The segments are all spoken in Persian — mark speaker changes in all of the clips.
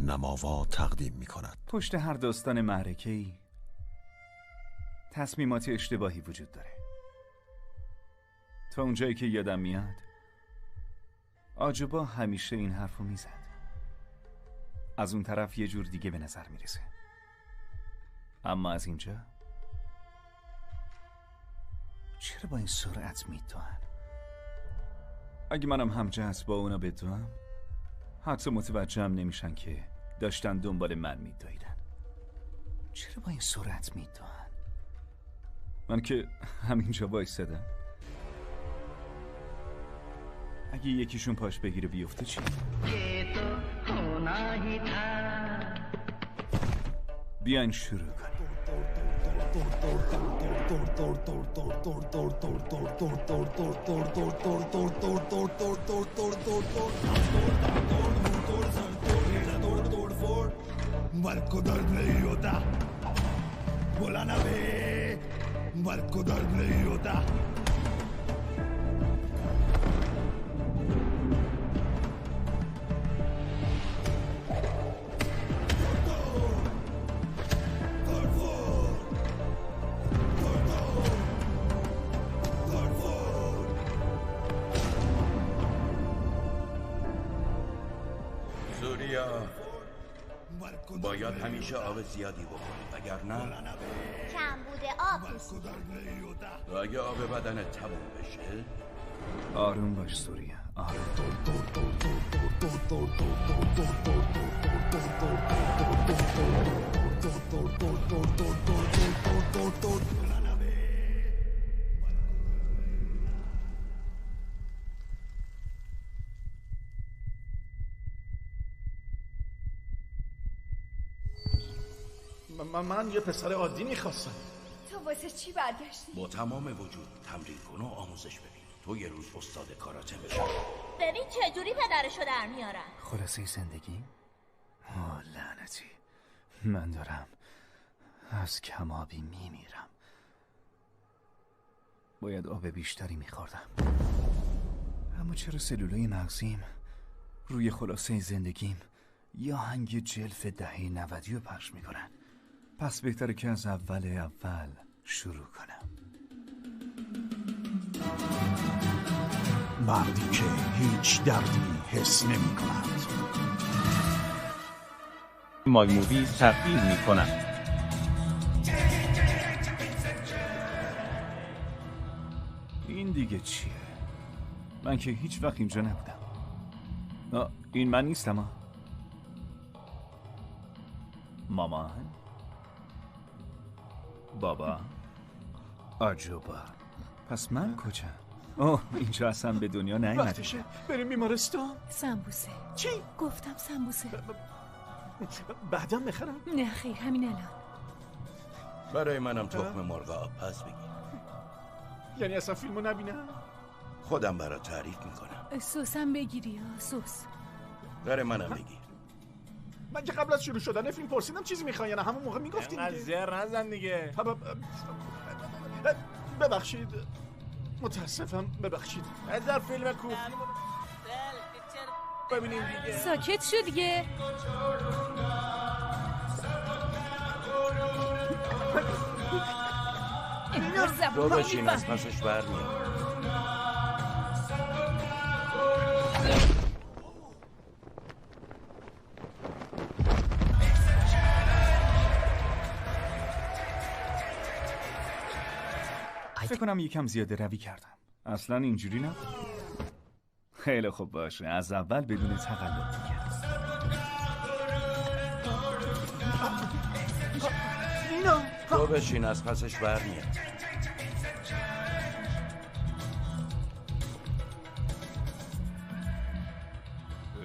Speaker 1: نماوا تقدیم می کند.
Speaker 2: پشت هر داستان معرکه‌ای تصمیمات اشتباهی وجود داره. تا اونجایی که یادم میاد آجوبا همیشه این حرفو میزد. از اون طرف یه جور دیگه به نظر میرسه، اما از اینجا چرا با این سرعت میدوئن؟ اگه منم همجنس با اونا بدوم حتی متوجهم نمیشن که داشتن دنبال من میدویدن. چرا با این سرعت میدوئن؟ من که همینجا وایسادم. اگه یکیشون پاش بگیره بیفته چی؟ بیاین شروع کنیم.
Speaker 3: Marco dal pleiota vola nave Marco dal pleiota
Speaker 4: باید همیشه آب زیادی بخوری وگرنه
Speaker 5: کمبود آب می‌سوزی.
Speaker 4: اگه آب بدنت تموم بشه
Speaker 2: آروم باش سوریا، آروم.
Speaker 6: من یه پسر عادی میخواستم.
Speaker 5: تو واسه چی برگشتی؟
Speaker 4: با تمام وجود تمرین کن و آموزش ببین. تو یه روز استاد کاراته میشی.
Speaker 5: ببین چجوری پدرشو در میارن.
Speaker 2: خلاصه زندگی؟ لعنتی، من دارم از کمابی میمیرم. باید آب بیشتری میخوردم. اما چرا سلولای مغزیم روی خلاصه زندگیم یا هنگ جلف دهه 90 رو پخش میکنن؟ پس بهتره که از اول شروع کنم.
Speaker 3: مردی که هیچ دردی حس نمی کند.
Speaker 7: مای مووی تقدیم می کند.
Speaker 2: این دیگه چیه؟ من که هیچ وقت اینجا نبودم. این من نیستم. مامان، بابا، آجوبا. پس من کجا؟ اینجا اصلا به دنیا نیومدم.
Speaker 6: وقتشه بریم بیمارستان.
Speaker 8: سمبوسه.
Speaker 6: چی؟
Speaker 8: گفتم سمبوسه.
Speaker 6: بعدم بخرم؟
Speaker 8: نه خیر، همین الان.
Speaker 4: برای منم تخم مرغ آب پز بگیر.
Speaker 6: یعنی اصلا فیلمو نبینم؟
Speaker 4: خودم برات تعریف میکنم.
Speaker 8: سوسم بگیری یا سوس؟
Speaker 4: برای منم بگیر.
Speaker 6: من که قبل از شروع شدن فیلم پرسیدم چیزی میخوای یا نه؟ همون موقع میگفتین دیگه.
Speaker 9: زر نزن دیگه.
Speaker 6: ببخشید، متاسفم، ببخشید.
Speaker 9: بذار فیلم کو ببینیم دیگه.
Speaker 8: ساکت شو دیگه.
Speaker 4: تو بشین، از پسش برمیاد.
Speaker 2: فکر کنم یکم زیاده روی کردم. اصلا اینجوری نه. خیلی خوب باشه، از اول بدون تقلب دیگه.
Speaker 4: تو بشین، از پسش برمیاد.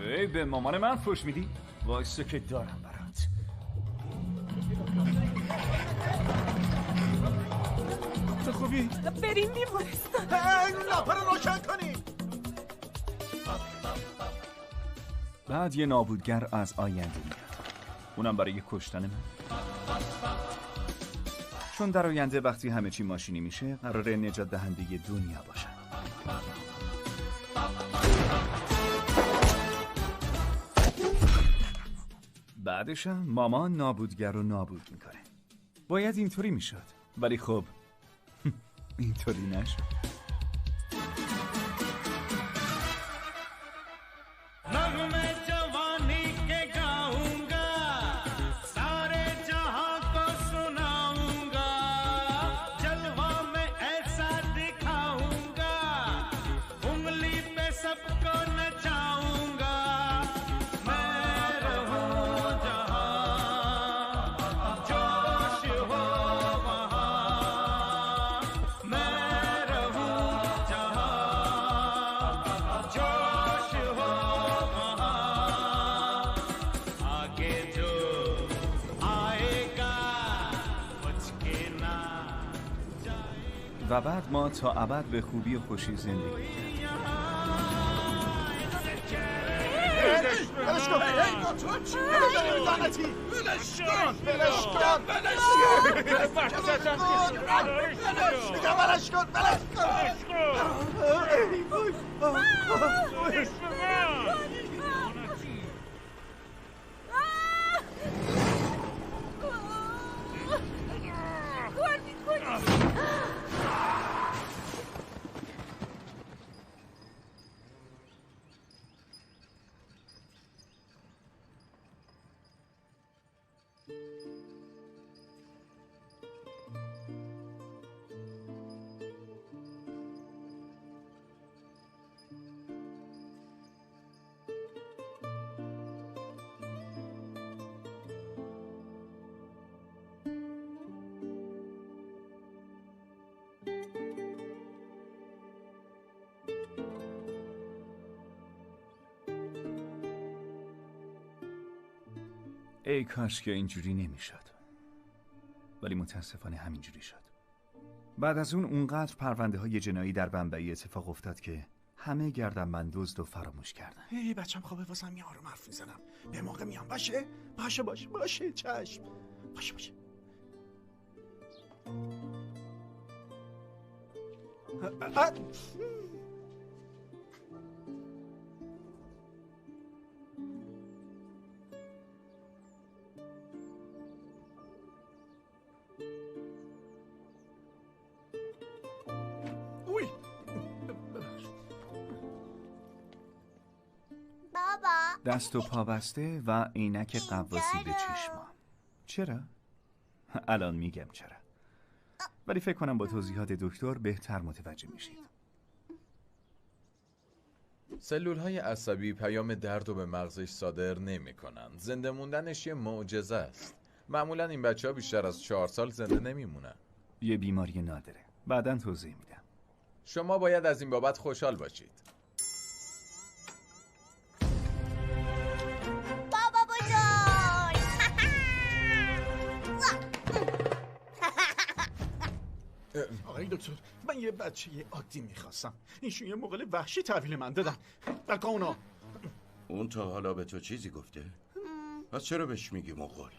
Speaker 2: ای به مامان من فوش میدی؟ وایسا که دارم برات.
Speaker 6: تو خوبی؟
Speaker 8: بریم بیمارستان.
Speaker 6: لاپه رو روشن کنی.
Speaker 2: بعد یه نابودگر از آینده میاد، اونم برای کشتن من. چون در آینده وقتی همه چی ماشینی میشه قراره نجات دهنده دنیا باشن. بعدش هم مامان نابودگر رو نابود میکنه. باید اینطوری میشد، ولی خب اینطوری نشد. و بعد ما تا ابد به خوبی و خوشی زندگی کنیم.
Speaker 6: بلش کن!
Speaker 2: ای کاش که اینجوری نمیشد، ولی متاسفانه همینجوری شد. بعد از اونقدر پرونده های جنایی در بمبئی اتفاق افتاد که همه گردنبنددزد رو فراموش کردن.
Speaker 6: هی بچم خوابه، واسم یه آروم حرف میزنم، به موقع میام. باشه چشم. باشه.
Speaker 2: دست و پا بسته و عینک قواسی به چشمام. چرا؟ الان میگم چرا، ولی فکر کنم با توضیحات دکتر بهتر متوجه میشید.
Speaker 10: سلول‌های عصبی پیام درد رو به مغزش صادر نمی‌کنن. زنده موندنش یه معجزه است. معمولا این بچه‌ها بیشتر از 4 سال زنده نمیمونن.
Speaker 2: یه بیماری نادره. بعداً توضیح میدم.
Speaker 10: شما باید از این بابت خوشحال باشید.
Speaker 6: آقای دکتر، من یه بچه عادی میخواستم. ایشون یه مغول وحشی تحویل من دادن. بقا
Speaker 4: اون تا حالا به تو چیزی گفته؟ پس چرا بهش میگی مغول؟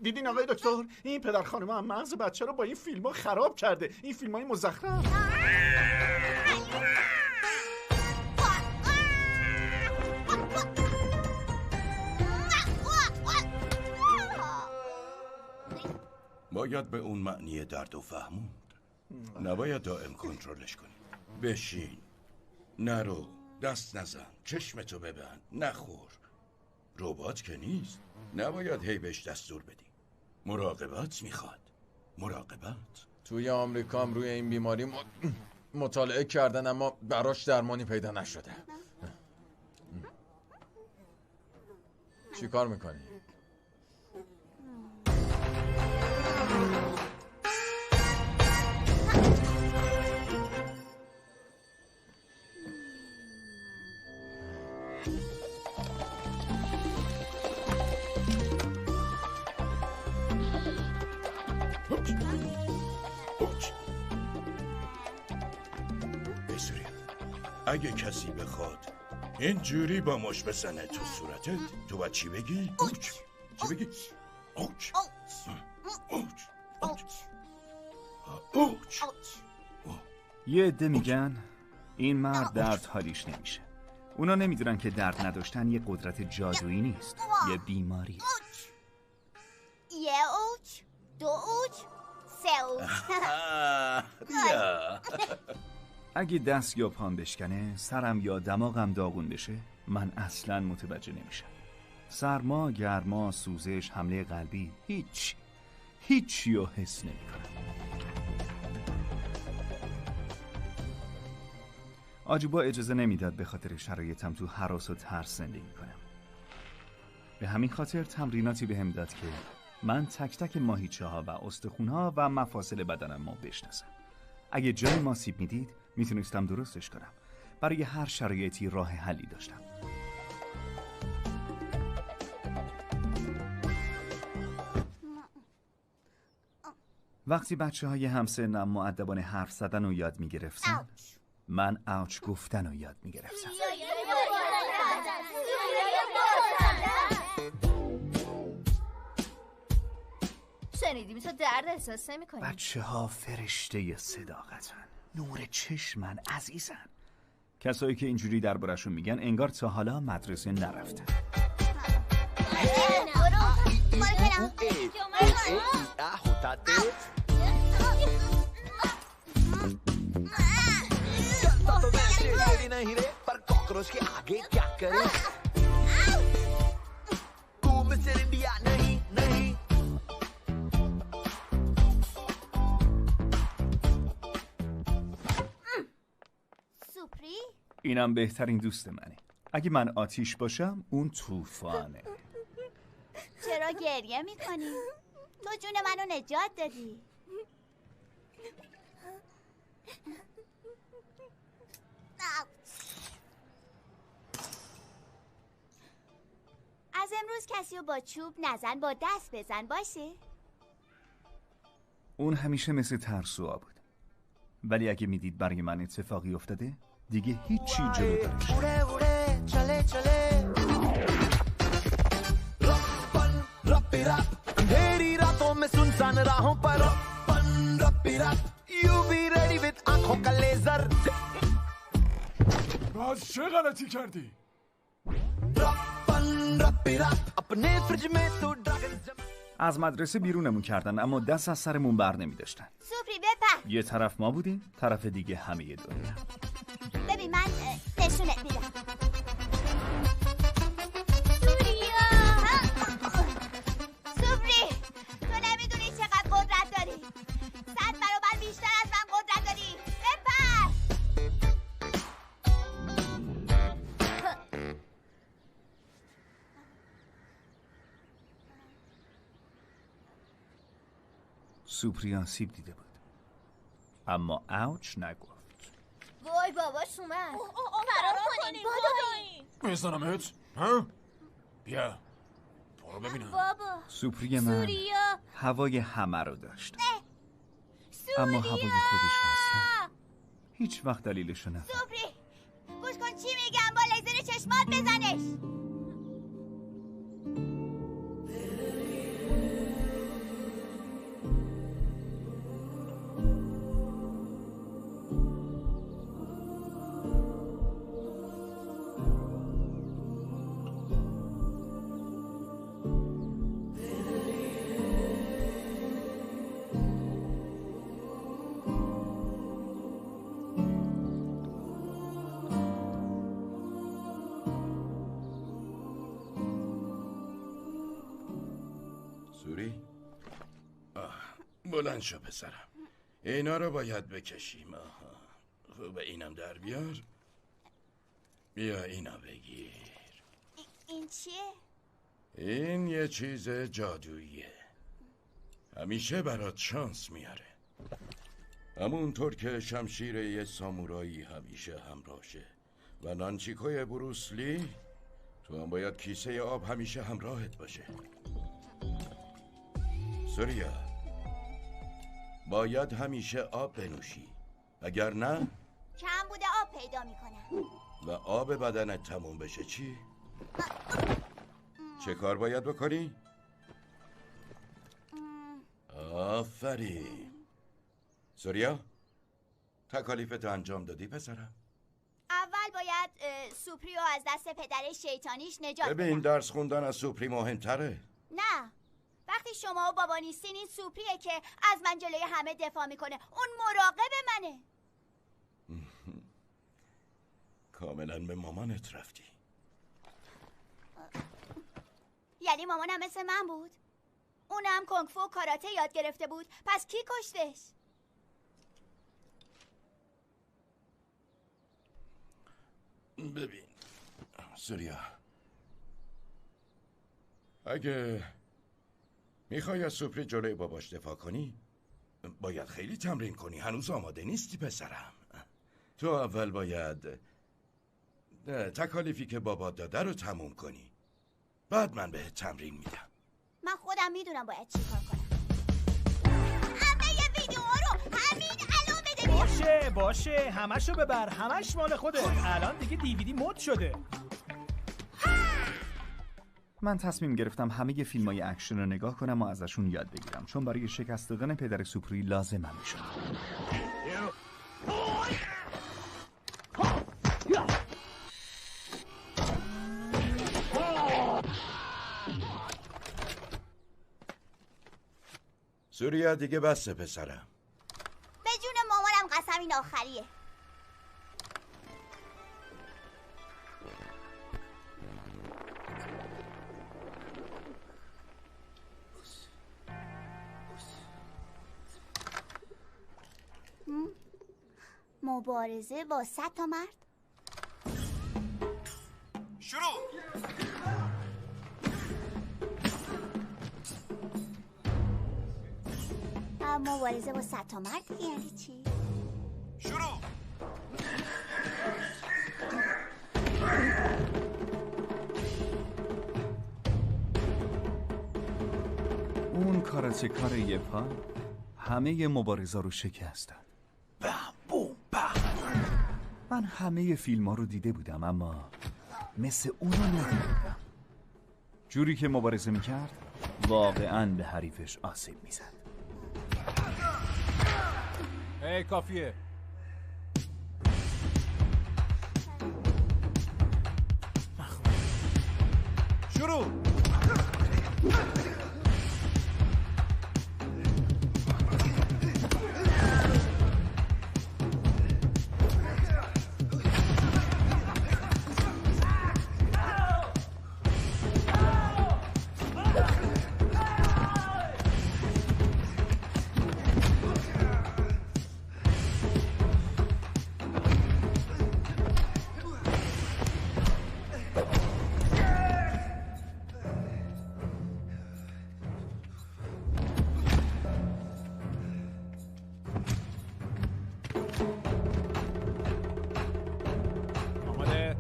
Speaker 6: دیدین آقای دکتر، این پدر خانم هم مغز بچه رو با این فیلم ها خراب کرده. این فیلم های مزخرف.
Speaker 4: باید به اون معنی درد و فهموند. نباید دائم کنترلش کنی. بشین، نرو، دست نزن، چشمتو ببند، نخور. ربات که نیست. نباید هی بهش دستور بدی. مراقبت میخواد. مراقبت.
Speaker 10: توی آمریکا هم روی این بیماری مطالعه کردن، اما براش درمانی پیدا نشده. چی کار میکنی؟
Speaker 4: اگه کسی بخواد اینجوری با مش بزنه تو صورتت، تو باید چی بگی؟ اوچ. چی بگی؟ اوچ.
Speaker 2: یه عده میگن این مرد درد حالیش نمیشه، اونا نمیدونن که درد نداشتن یه قدرت جادویی نیست، یه بیماری.
Speaker 5: یه اوچ، دو اوچ، سه اوچ.
Speaker 4: بیا.
Speaker 2: اگه دست یا پام بشکنه، سرم یا دماغم داغون بشه، من اصلاً متوجه نمیشم. سرما، گرما، سوزش، حمله قلبی، هیچی رو حس نمیکنم. آجوبا اجازه نمیداد به خاطر شرایطم تو هراس و ترس زندگی کنم. به همین خاطر تمریناتی بهم داد که من تک تک ماهیچه ها و استخونها و مفاصل بدنم رو بشناسم. اگه جای ما سیب میدید میتونستم درستش کنم. برای هر شرایطی راه حلی داشتم. وقتی بچه‌های همسنم مؤدبانه حرف زدن رو یاد میگرفتن، من اوچ گفتن رو یاد میگرفتم.
Speaker 5: شنیدیم تو درد احساس نمی‌کنی؟
Speaker 2: بچه‌ها فرشته صداقتن، نور چشمن، عزیزن. کسایی که اینجوری دربارشون میگن انگار تا حالا مدرسه نرفتن.
Speaker 5: سوپری؟
Speaker 2: اینم بهترین دوست منه. اگه من آتیش باشم اون طوفانه.
Speaker 5: چرا گریه میکنی؟ تو جون منو نجات دادی. از امروز کسی رو با چوب نزن، با دست بزن، باشه؟
Speaker 2: اون همیشه مثل ترسوها بود. ولی اگه میدید برای من اتفاقی افتاده دیگه هیچی جلو دارش.
Speaker 9: باز چه غلطی کردی؟
Speaker 2: از مدرسه بیرونمون کردن اما دست از سرمون بر نمی داشتن.
Speaker 5: سوپری بپر.
Speaker 2: یه طرف ما بودیم، طرف دیگه همه دنیا.
Speaker 5: ببین من نشونت میدم. سوپری تو نمیدونی چقدر قدرت داری. 100 برابر بیشتر از من قدرت داری. بپر.
Speaker 2: سوپری آسیب دیده بود اما اوچ نگفت.
Speaker 5: وای باباش اومد. فرار کنیم بابا.
Speaker 9: بزنمت؟ ها؟ بیا برو ببینم.
Speaker 5: بابا
Speaker 2: سوپری من هوای همه رو داشت، اما هوای خودش اصلا هیچ وقت دلیلشو نفهمید.
Speaker 5: سوپری گوش کن چی میگم، با لیزر چشمات بزنش.
Speaker 4: سوری؟ بلند شو پسرم، اینا رو باید بکشیم. خوبه اینم در بیار. بیا اینا بگیر.
Speaker 5: این چیه؟
Speaker 4: این یه چیز جادوییه، همیشه برات شانس میاره. همونطور که شمشیر یه سامورایی همیشه همراهشه و نانچیکوی بروسلی، تو هم باید کیسه آب همیشه همراهت باشه. سوریا، باید همیشه آب بنوشی، اگر نه
Speaker 5: کم بوده آب پیدا میکنم.
Speaker 4: و آب بدنت تموم بشه چی؟ چه کار باید بکنی؟ آفرین. سوریا، تکالیفتو انجام دادی پسرم؟
Speaker 5: اول باید سوپری رو از دست پدر شیطانیش نجات
Speaker 4: ببین
Speaker 5: بدم.
Speaker 4: درس خوندن از سوپری مهمتره.
Speaker 5: نه، وقتی شما و بابا نیستین این سوپریه که از من جلوی همه دفاع میکنه. اون مراقب منه.
Speaker 4: کاملا به مامانت رفتی.
Speaker 5: یعنی مامانم مثل من بود؟ اونم کنگ فو و کاراته یاد گرفته بود. پس کی کشتش؟
Speaker 4: ببین سوریا، اگه میخوای از سوپری جلوی باباش دفاع کنی باید خیلی تمرین کنی. هنوز آماده نیستی پسرم. تو اول باید تکالیفی که بابات داده رو تموم کنی، بعد من بهت تمرین میدم.
Speaker 5: من خودم میدونم باید چی کار کنم. همه ویدیوها رو همین الان بده بیرون.
Speaker 11: باشه همشو ببر، همش مال خوده. الان دیگه دیویدی مد شده.
Speaker 2: من تصمیم گرفتم همه فیلم‌های اکشن رو نگاه کنم و ازشون یاد بگیرم، چون برای شکست دادن پدر سوپری لازمم میشد.
Speaker 4: سوریا دیگه بسه پسرم.
Speaker 5: به جون مامانم قسم این آخریه. مبارزه با 100 تا مرد.
Speaker 9: شروع.
Speaker 5: مبارزه با 100 تا مرد یعنی چی؟
Speaker 9: شروع.
Speaker 2: اون کاراته کار یه پا همه مبارزا رو شکست داد. من همه فیلم ها رو دیده بودم اما مثل اونو ندیدم. جوری که مبارزه میکرد واقعا به حریفش آسیب میزد.
Speaker 11: کافیه.
Speaker 9: شروع.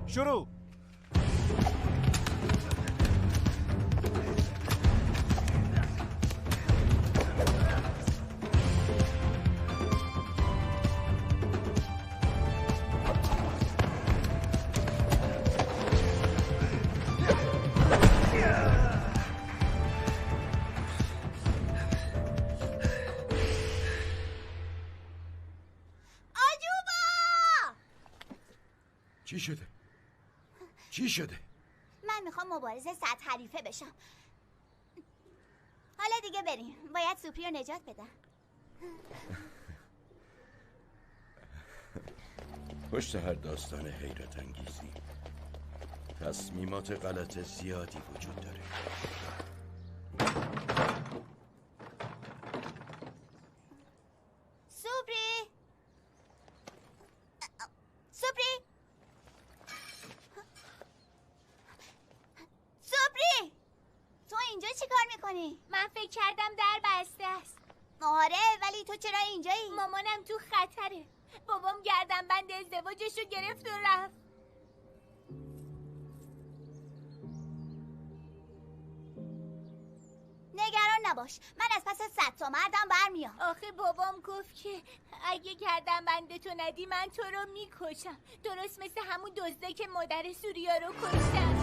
Speaker 9: شروع.
Speaker 4: چی شده؟ چی شده؟
Speaker 5: من میخوام مبارزه 100 حریفه بشم. حالا دیگه بریم. باید سوپری رو نجات بدم.
Speaker 4: پشت هر داستان حیرت انگیزی تصمیمات غلط زیادی وجود داره.
Speaker 5: سوپری! سوپری! سوپری! تو اینجا چی کار میکنی؟ من فکر کردم در بسته است. آره ولی تو چرا اینجایی؟ مامانم تو خطره. بابام گردن بند ازدواجش رو گرفت و رفت. نگران نباش، من از پس 100 تا مردم برمیام. آخه بابام گفت که اگه گردن بنده تو ندی من تو رو میکشم، درست مثل همون دزده که مادر سوریا رو کشتم.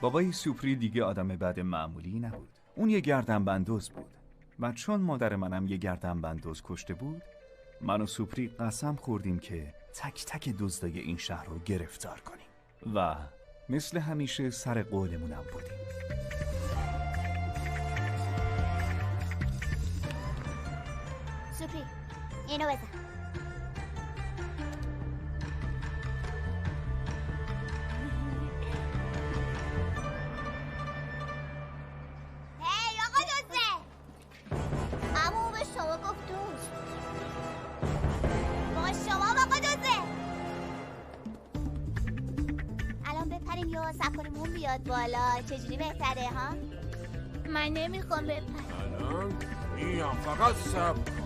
Speaker 2: بابای سوپری دیگه آدم بد معمولی نبود. اون یه گردنبندوز بود و چون مادر منم یه گردنبندوز کشته بود، من و سوپری قسم خوردیم که تک تک دزدای این شهر رو گرفتار کنیم و مثل همیشه سر قولمونم بودیم.
Speaker 5: سوپری اینو بزن. هی آقا دزده، عمو به شما گفت دوست. با شما آقا دزده. الان بپریم یا سفرمون بیاد بالا؟ چجوری بهتره ها؟ من نمیخوام بپرم.
Speaker 12: الان میام، فقط صبر.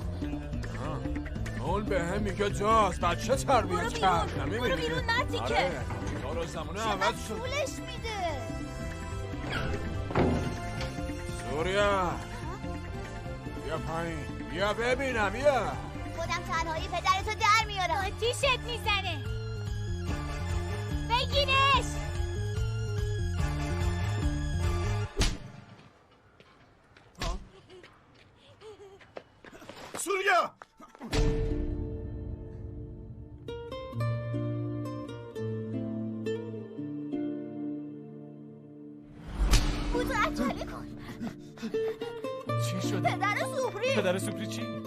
Speaker 12: اون به هم میگه جاست، بچه تربیت کرد.
Speaker 5: برو بیرون مرتی که
Speaker 12: کار زمانه عوض شد.
Speaker 5: پولش میده.
Speaker 12: سوریا بیا پایین، بیا ببینم، بیا.
Speaker 5: خودم تنهایی پدرتو در میارم. آتیشت میزنه. بگیرش.
Speaker 6: سوریا
Speaker 5: بودو عجله کن.
Speaker 9: چی شده؟ پدر سوپری چی؟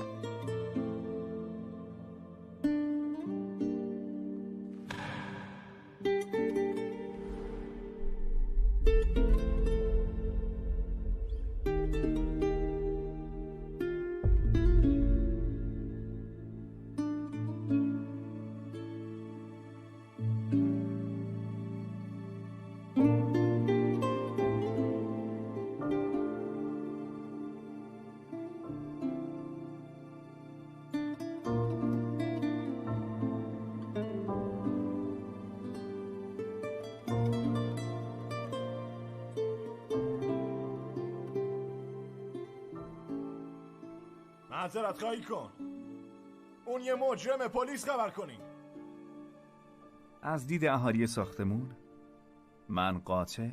Speaker 9: معذرت خواهی کن. اون یه مجرم، پلیس خبر کنین.
Speaker 2: از دید اهالی ساختمون من قاطع،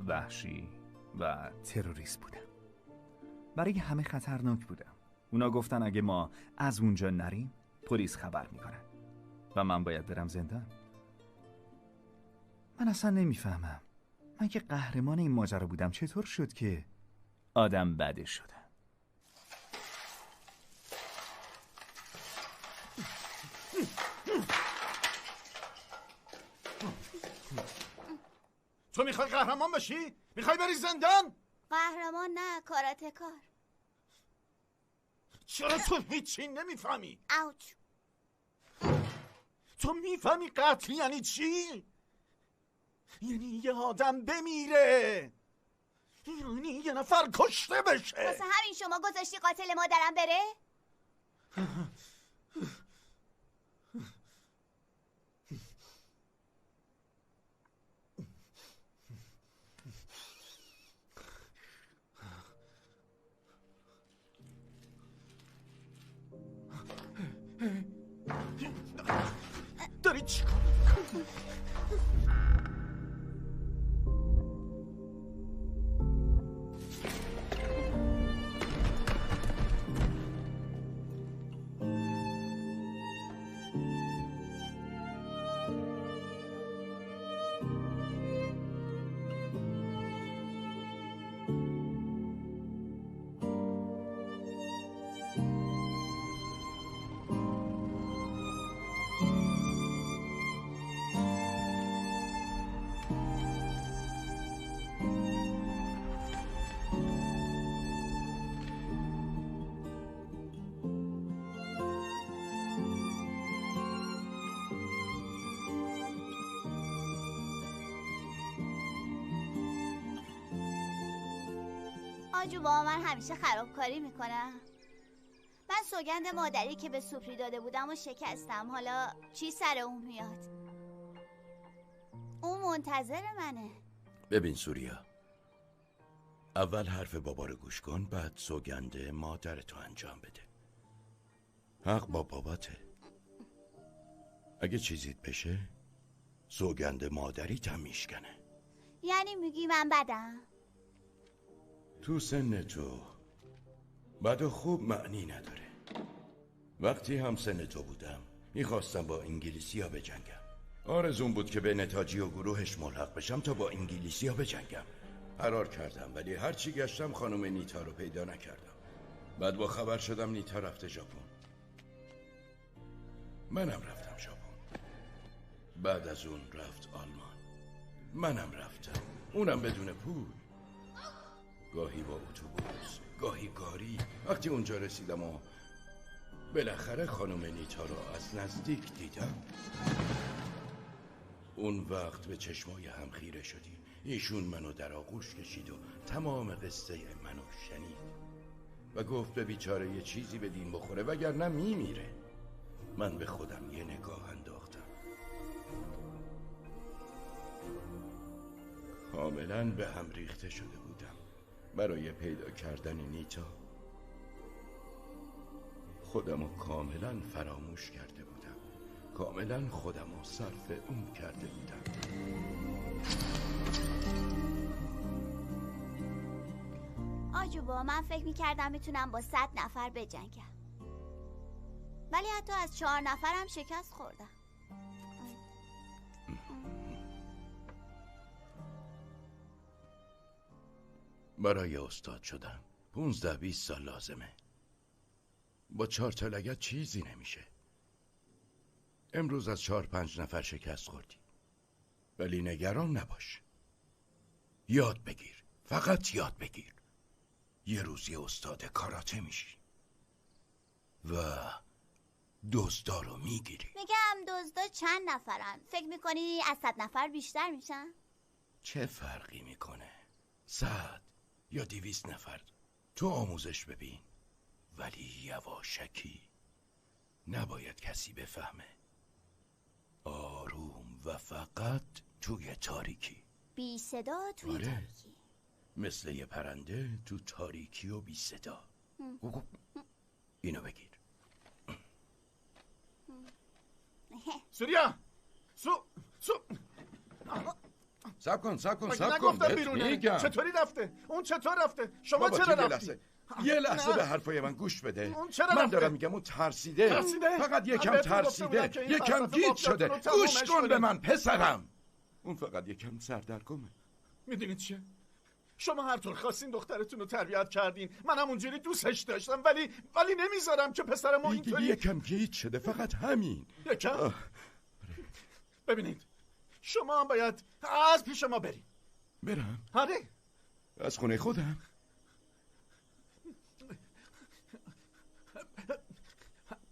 Speaker 2: وحشی و تروریست بودم. برای همه خطرناک بودم. اونا گفتن اگه ما از اونجا نریم پلیس خبر میکنن و من باید برم زندان. من اصلا نمیفهمم، من که قهرمان این ماجرا بودم چطور شد که آدم بده شدم.
Speaker 6: تو میخوای قهرمان باشی؟ میخوای بری زندان؟
Speaker 5: قهرمان نه، کاراته کار.
Speaker 6: چرا تو هیچی نمیفهمی؟
Speaker 5: اوچ.
Speaker 6: تو میفهمی قتل یعنی چی؟ یعنی یه آدم بمیره، یعنی یه نفر کشته بشه.
Speaker 5: واسه همین شما گذاشتی قاتل مادرم بره؟
Speaker 6: داری چی کار میکنی؟
Speaker 5: آجو با من همیشه خرابکاری میکنم. من سوگند مادری که به سوپری داده بودم و شکستم. حالا چی سر اون میاد؟ اون منتظر منه.
Speaker 4: ببین سوریا، اول حرف بابا رو گوش کن، بعد سوگند مادرتو انجام بده. حق با باباته. اگه چیزیت بشه سوگند مادری تم میشکنه.
Speaker 5: یعنی میگی من بدم؟
Speaker 4: تو سن تو بد و خوب معنی نداره. وقتی هم سن تو بودم میخواستم با انگلیسی‌ها بجنگم. آرزوم بود که به نتاجی و گروهش ملحق بشم تا با انگلیسی‌ها بجنگم. قرار کردم ولی هرچی گشتم خانم نیتا رو پیدا نکردم. بعد با خبر شدم نیتا رفته ژاپن. منم رفتم ژاپن. بعد از اون رفت آلمان. منم رفتم، اونم بدون پول. گاهی با اتوبوس، گاهی گاری. وقتی اونجا رسیدم و بالاخره خانم نیتا رو از نزدیک دیدم، اون وقت به چشمای هم خیره شدیم. ایشون منو در آغوش کشید و تمام قصه منو شنید و گفت به بیچاره یه چیزی بدین بخوره وگرنه میمیره. من به خودم یه نگاه انداختم. کاملا به هم ریخته شده بودم برای پیدا کردن نیتا. خودمو کاملا فراموش کرده بودم. کاملا خودمو صرف اون کرده بودم.
Speaker 5: آجوبا، من فکر میکردم میتونم با 100 نفر بجنگم، ولی حتی از 4 نفرم شکست خوردم.
Speaker 4: برای استاد شدن 15-20 سال لازمه. با 4 تا لگد چیزی نمیشه. امروز از 4-5 نفر شکست خوردی، ولی نگران نباش. یاد بگیر، فقط یاد بگیر. یه روزی استاد کاراته میشی و دزدا رو میگیری.
Speaker 5: میگم دزدا چند نفرن؟ فکر میکنی از 100 نفر بیشتر میشن؟
Speaker 4: چه فرقی میکنه 100 یا 200 نفر؟ تو آموزش ببین، ولی یواشکی. نباید کسی بفهمه. آروم و فقط توی تاریکی.
Speaker 5: بی صدا توی تاریکی.
Speaker 4: مثل یه پرنده تو تاریکی و بی صدا. اینو بگیر.
Speaker 6: سوریا!
Speaker 4: سب کن
Speaker 6: نگفتم بیرونه. چطوری رفته؟ اون چطور رفته؟ شما چرا رفتی؟
Speaker 4: یه لحظه به حرفای من گوش بده. من دارم میگم اون ترسیده. فقط یکم ترسیده، یکم گیج شده. گوش کن به من پسرم. اون فقط یکم سردرگمه.
Speaker 6: میدونید چیه؟ شما هر طور خواستین دخترتون رو تربیت کردین، منم اونجوری دوستش داشتم، ولی نمیذارم که پسرمو اینطوری.
Speaker 4: یکم گیج شده، فقط همین.
Speaker 6: یکم؟ ببینید، شما هم باید از پیش ما بریم.
Speaker 4: برم؟
Speaker 6: آره.
Speaker 4: از خونه خودم؟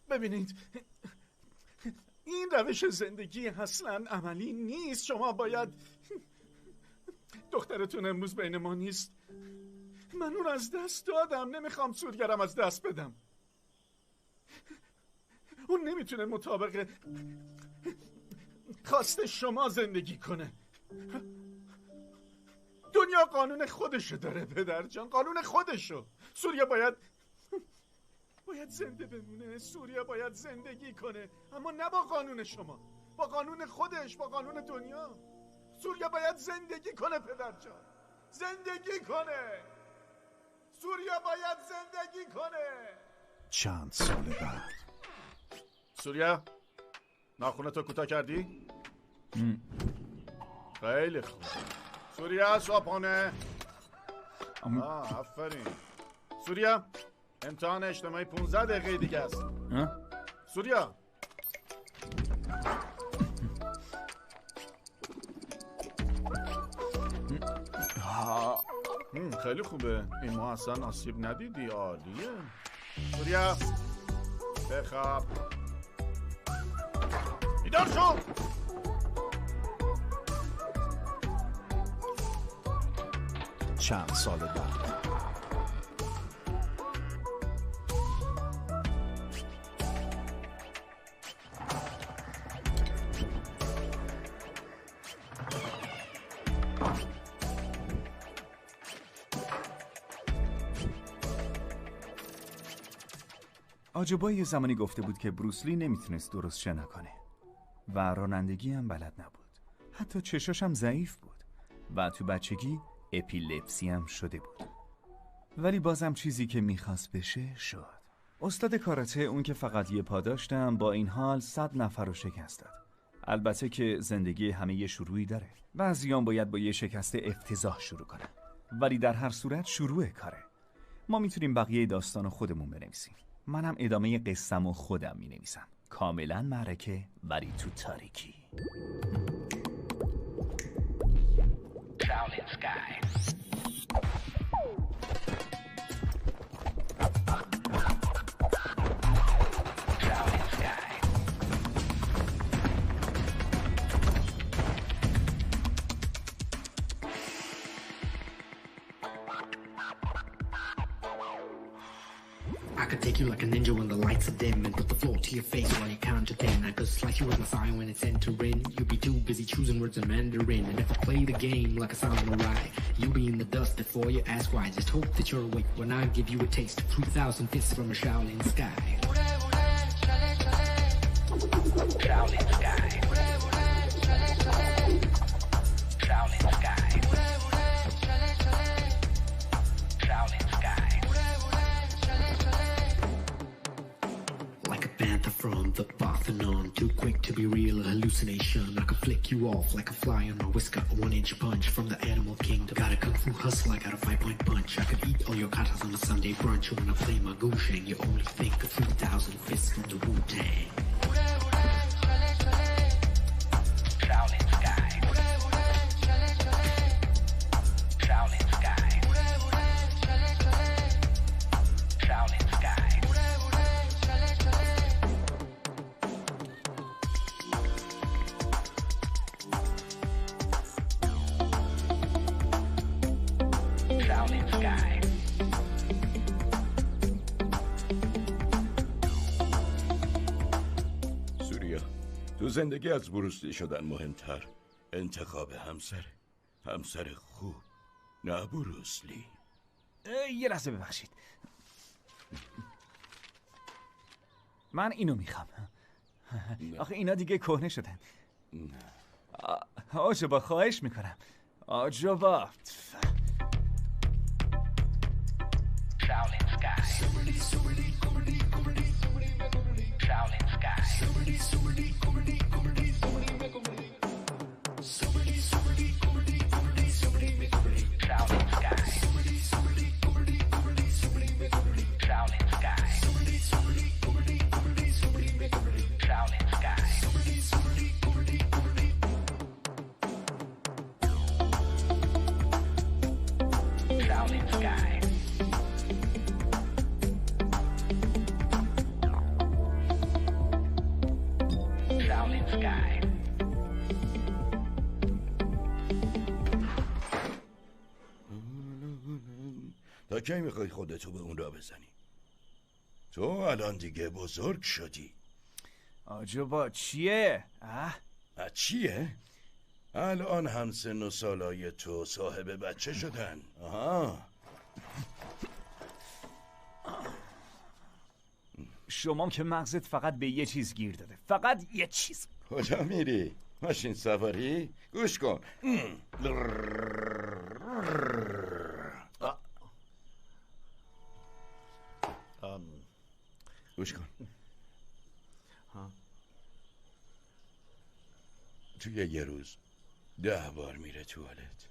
Speaker 6: ببینید، این روش زندگی اصلا عملی نیست. شما باید. دخترتون امروز بین ما نیست. من اون از دست دادم. نمیخوام سورگرم از دست بدم. اون نمیتونه مطابق خواست شما زندگی کنه. دنیا قانون خودشو داره پدر جان، قانون خودشو. سوریا باید زنده بمونه. سوریا باید زندگی کنه، اما نه با قانون شما، با قانون خودش، با قانون دنیا. سوریا باید زندگی کنه پدر جان، زندگی کنه. سوریا باید زندگی کنه.
Speaker 3: چند سال بعد.
Speaker 6: سوریا، ناخونتو کوتاه کردی؟ خیلی خوب. سوریا صبحانه. آفرین. سوریا، امتحان اجتماعی 15 دقیقه دیگه است. سوریا. خیلی خوبه. این ما اصلا آسیب ندیدی. عالیه. سوریا بخواب. بیدار شو.
Speaker 3: چند سال بعد.
Speaker 2: آجوبا یه زمانی گفته بود که بروسلی نمیتونست درست شنا کنه و رانندگی هم بلد نبود. حتی چشاش هم ضعیف بود و تو بچگی اپیلپسی هم شده بود. ولی بازم چیزی که میخواست بشه شد. استاد کاراته، اون که فقط یه پا داشتم، با این حال 100 نفر رو شکست داد. البته که زندگی همه یه شروعی داره. بعضیان باید با یه شکست افتضاح شروع کنن، ولی در هر صورت شروع کاره. ما میتونیم بقیه داستان خودمون بنویسیم. منم ادامه قصه‌مو خودم مینویسم، کاملا معرکه ولی تو تاریکی.
Speaker 13: Shaolin Sky.
Speaker 14: I could take you like a ninja when the lights are dim and put the floor to your face while you count to 10. I could slice you with my sign when it's entering. You'd be too busy choosing words in Mandarin. And if I play the game like a samurai, you'll be in the dust before you ask why. Just hope that you're awake when I give you a taste of 3,000 fists from a Shaolin sky.
Speaker 13: Shaolin Sky. Shaolin Sky. Shaolin Sky.
Speaker 14: Like a panther from the Parthenon, too quick to be real, a hallucination. I could flick you off like a fly on my whisker, a 1-inch punch from the animal kingdom. Got a kung fu hustle, I got a 5-point punch. I could eat all your katas on a Sunday brunch. When I play my Gusheng, you only think of 3,000 fists from the Wu-Tang.
Speaker 13: Shaolin Sky. Shaolin Sky. Shaolin Sky. Shaolin Sky.
Speaker 4: سوریا، تو زندگی از بروسلی شدن مهمتر انتخاب همسر خوب، نه بروسلی.
Speaker 2: یه لحظه ببخشید، من اینو میخوام. آخه اینا دیگه کهنه شدن. آجابا خواهش میکنم، آجابا.
Speaker 13: Shaolin Sky. Shaolin Sky. Shaolin Sky. Shaolin Sky. Shaolin Sky. Shaolin Sky. Shaolin Sky.
Speaker 4: تا کی میخوای خودتو به اون را بزنی؟ تو الان دیگه بزرگ شدی.
Speaker 2: آجابا چیه؟
Speaker 4: چیه؟ الان هم سن و سالای تو صاحب بچه شدن. آها.
Speaker 2: شما که مغزت فقط به یه چیز گیر داده، فقط یه چیز.
Speaker 4: کجا میری؟ ماشین سواری؟ گوش کن. گوش کن. توی یه روز 10 بار میره توالت.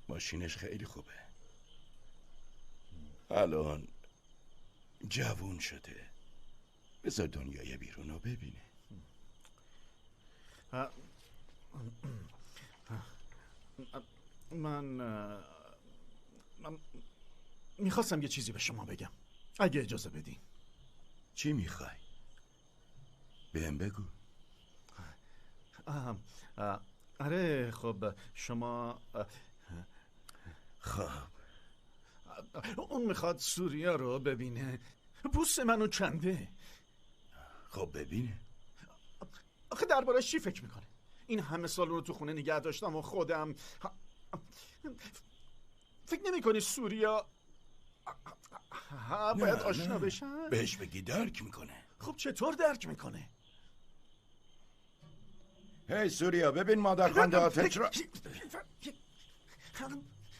Speaker 4: ماشینش خیلی خوبه. الان جوون شده. بذار دنیای بیرون رو ببینه.
Speaker 6: من میخواستم یه چیزی به شما بگم، اگه اجازه بدین.
Speaker 4: چی میخوای؟ بهم بگو.
Speaker 6: آره خب شما
Speaker 4: خب
Speaker 6: اون میخواد سوریا رو ببینه. پوست منو چنده.
Speaker 4: خب ببینه.
Speaker 6: آخه دربارش چی فکر میکنه؟ این همه سال رو تو خونه نگه داشتم و خودم فکر نمیکنی سوریا باید آشنا بشن؟
Speaker 4: بهش بگی درک میکنه.
Speaker 6: خب چطور درک میکنه؟
Speaker 4: هی سوریا ببین مادر خانده آتش را.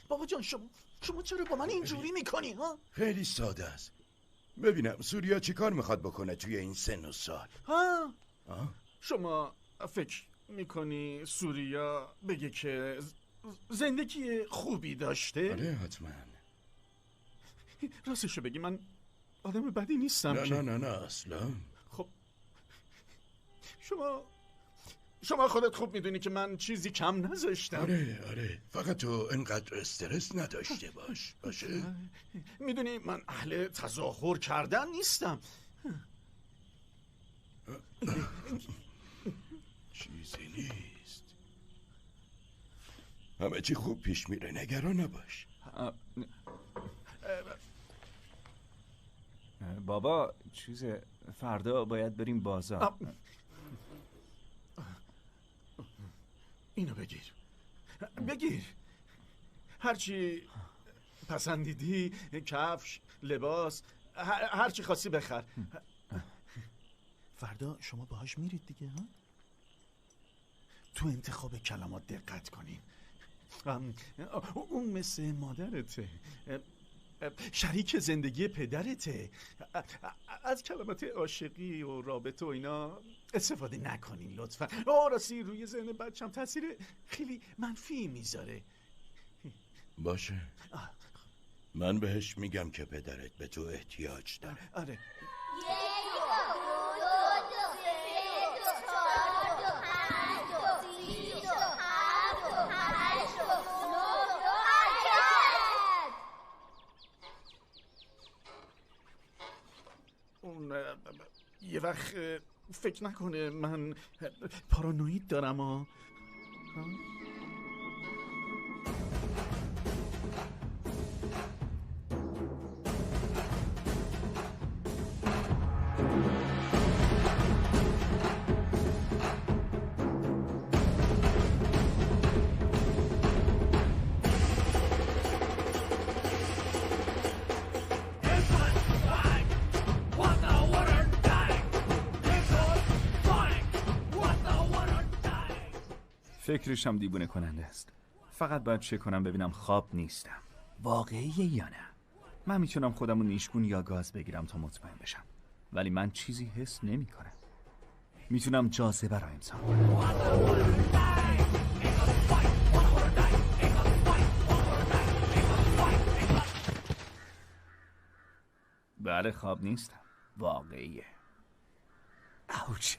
Speaker 6: بابا جان شما چرا با من اینجوری میکنی ها؟
Speaker 4: خیلی ساده است. ببینم سوریا چی کار میخواد بکنه توی این سن و سال؟
Speaker 6: ها؟ شما فکر میکنی سوریا بگه که زندگی خوبی داشته؟
Speaker 4: آره حتما.
Speaker 6: راستشو بگی من آدم بدی نیستم.
Speaker 4: نه اصلا.
Speaker 6: خب شما خودت خوب میدونی که من چیزی کم نذاشتم.
Speaker 4: آره فقط تو انقدر استرس نداشته باشه.
Speaker 6: میدونی من اهل تظاهر کردن نیستم.
Speaker 4: چیزی نیست. همه چی خوب پیش میره، نگران نباش.
Speaker 2: بابا فردا باید بریم بازار.
Speaker 6: اینو بگیر هرچی پسندیدی، کفش، لباس، هرچی خواستی بخر. فردا شما باهاش میرید دیگه ها؟ تو انتخاب کلمات دقت کنین. اون مثل مادرته، شریک زندگی پدرته. از کلمات عاشقی و رابطه و اینا استفاده نکنین لطفا. راستی روی ذهن بچم تاثیر خیلی منفی میذاره.
Speaker 4: باشه من بهش میگم که پدرت به تو احتیاج داره.
Speaker 6: آره. یه وقت فکر نکنه من پارانوید دارم ها؟
Speaker 2: فکرش هم دیوونه کننده است. فقط باید چک کنم ببینم خواب نیستم واقعیه یا نه. من میتونم خودمو نیشگون یا گاز بگیرم تا مطمئن بشم، ولی من چیزی حس نمی کنم. میتونم جاذبه را امضا کنم. بله خواب نیستم واقعیه. اوچ.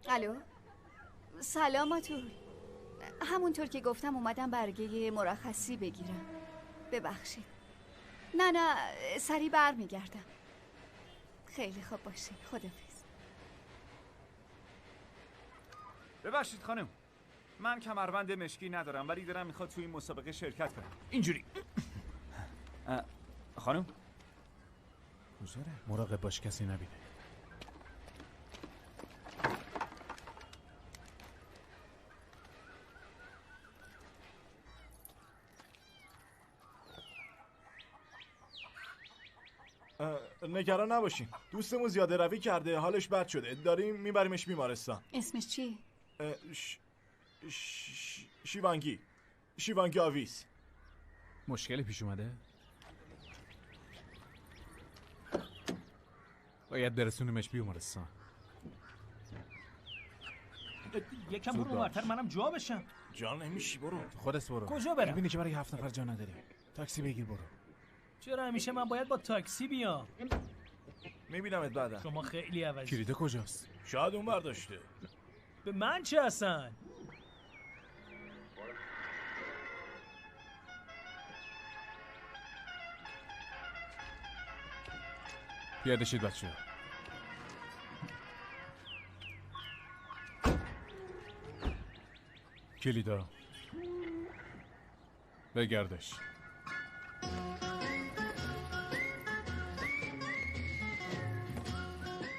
Speaker 15: الو سلام آتول. همونطور که گفتم اومدم برگه مرخصی بگیرم. ببخشید. نه سریع برمیگردم. خیلی خوب باشه. خداحافظ.
Speaker 2: ببخشید خانم، من کمربند مشکی ندارم ولی دارم میخواد توی این مسابقه شرکت کنم. اینجوری. خانم
Speaker 11: کجا ره؟ مراقب باش کسی نبینه.
Speaker 9: نگران نباشین، دوستمون زیاده روی کرده، حالش بد شده، داریم میبریمش بیمارستان.
Speaker 15: اسمش چی؟
Speaker 9: شیوانگی آویز.
Speaker 11: مشکلی پیش اومده؟ باید برسونیمش بیمارستان.
Speaker 16: یکم برو اونورتر منم جا بشم.
Speaker 9: جا نمیشی، برو
Speaker 11: خودت برو.
Speaker 16: کجا برم؟
Speaker 11: میبینی که برای 7 نفر جا نداری. تاکسی بگیر برو.
Speaker 16: چرا همیشه من باید با تاکسی بیام؟
Speaker 9: میبینمت بعدا.
Speaker 16: شما خیلی عوضی.
Speaker 11: کلیده کجاست؟
Speaker 9: شاید اون برداشته.
Speaker 16: به من چه هستن؟
Speaker 11: پیاده شید بچه. کلیدا بگردش.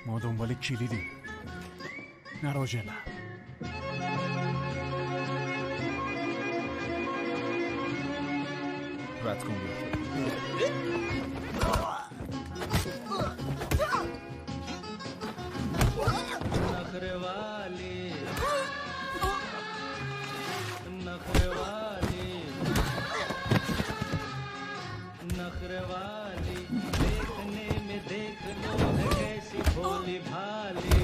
Speaker 11: ما دنبال کلیدی نراجله. رد کن
Speaker 17: नखरे वाली, देखने में देख लो है कैसी भोली भाली।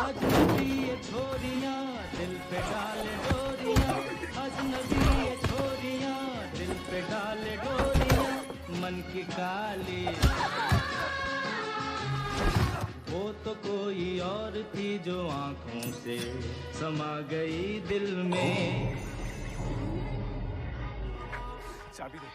Speaker 17: अजनबी ये छोरियां दिल पे डाले डोरियां, अजनबी ये छोरियां दिल पे डाले डोरियां, मन की काली। वो तो कोई और थी जो आंखों से समा गई दिल में।
Speaker 6: चाबी दे।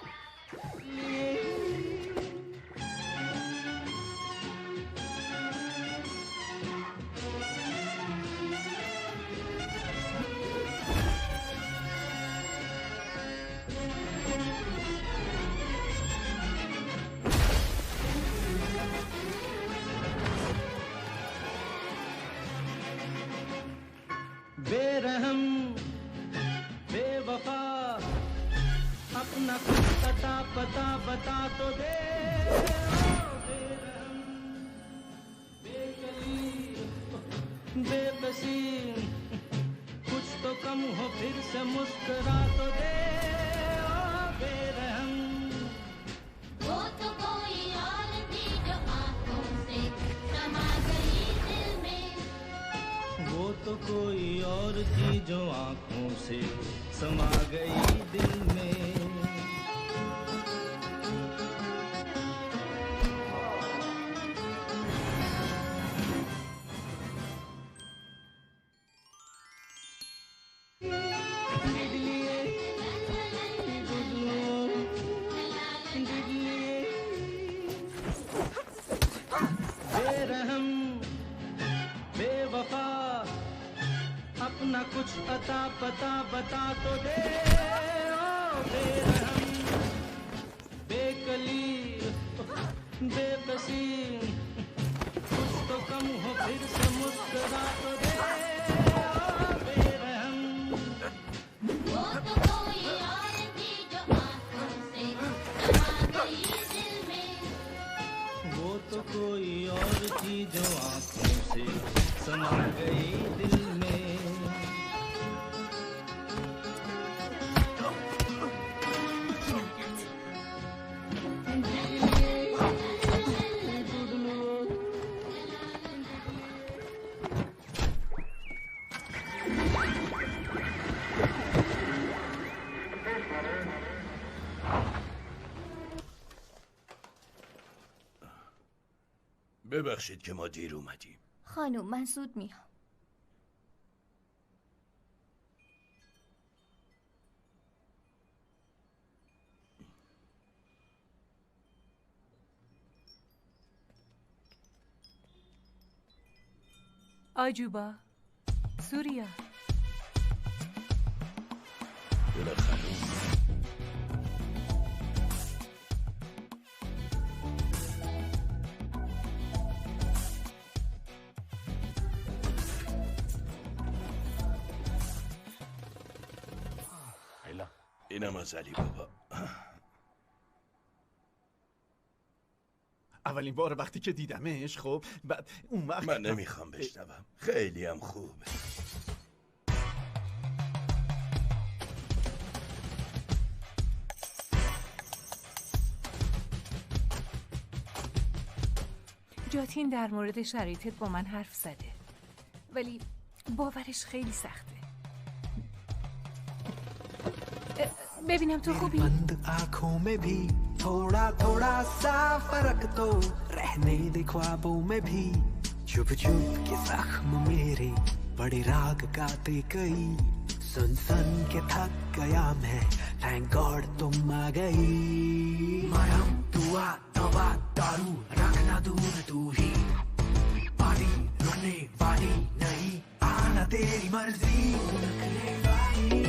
Speaker 17: बेरहम बेवफा अपना कुछ पता पता बता तो दे। बेरहम बेकली बेबसी कुछ तो कम हो फिर से मुस्कुरा तो दे। बेरहम
Speaker 5: वो तो कोई और थी जो आंखों से समा गई दिल में।
Speaker 17: वो तो कोई और थी जो आंखों से समा गई दिल में। बेरहम बेवफा अपना कुछ अता पता बता तो दे। ओ बेरहम बेकली बेबसी कुछ तो कम हो फिर से मुस्कुरा तो दे। ओ बेरहम
Speaker 5: वो तो कोई और थी जो आंखों से समा गई दिल में।
Speaker 17: वो तो कोई और थी जो आंखों से समा गई दिल में।
Speaker 4: ببخشید که ما دیر اومدیم.
Speaker 15: خانم من زود میام.
Speaker 8: آجوبا سوریا
Speaker 4: اینم از علی بابا.
Speaker 6: اولین بار وقتی که دیدمش خب بعد اون وقت
Speaker 4: من نمیخوام بشنوم. خیلی هم خوبه.
Speaker 8: جاتین در مورد شرایطت با من حرف زده ولی باورش خیلی سخته. ببینم تو خوبی؟
Speaker 14: बंद आंखों में भी थोड़ा थोड़ा सा फर्क तो रहने दे ख्वाबों में भी चुप चुप के जख्म मेरे बड़े राग गाते कई सुन सुन के थक गया मैं थैंक गॉड तुम आ गई मरहम दुआ दवा दारू रखना दूर तू ही पानी रोने वाली नहीं आना तेरी मर्जी नखरे वाली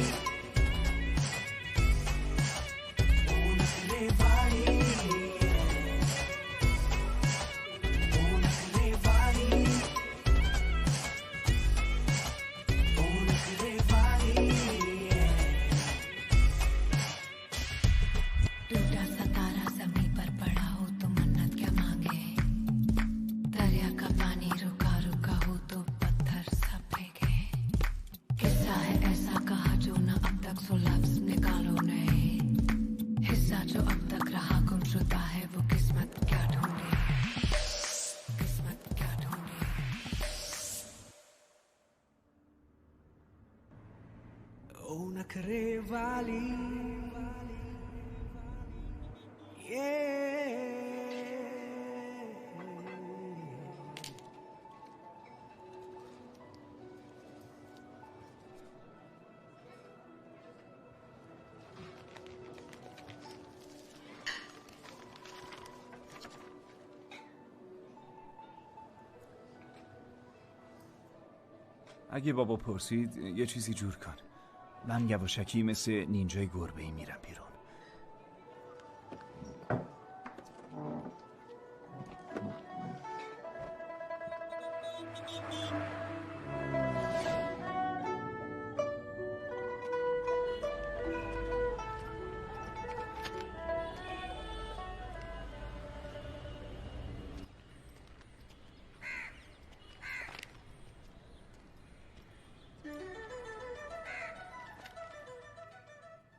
Speaker 17: वाली
Speaker 2: اگه بابا پرسید یه چیزی جور کن. من یواشکی مثل نینجای گربه‌ای میرم بیرون.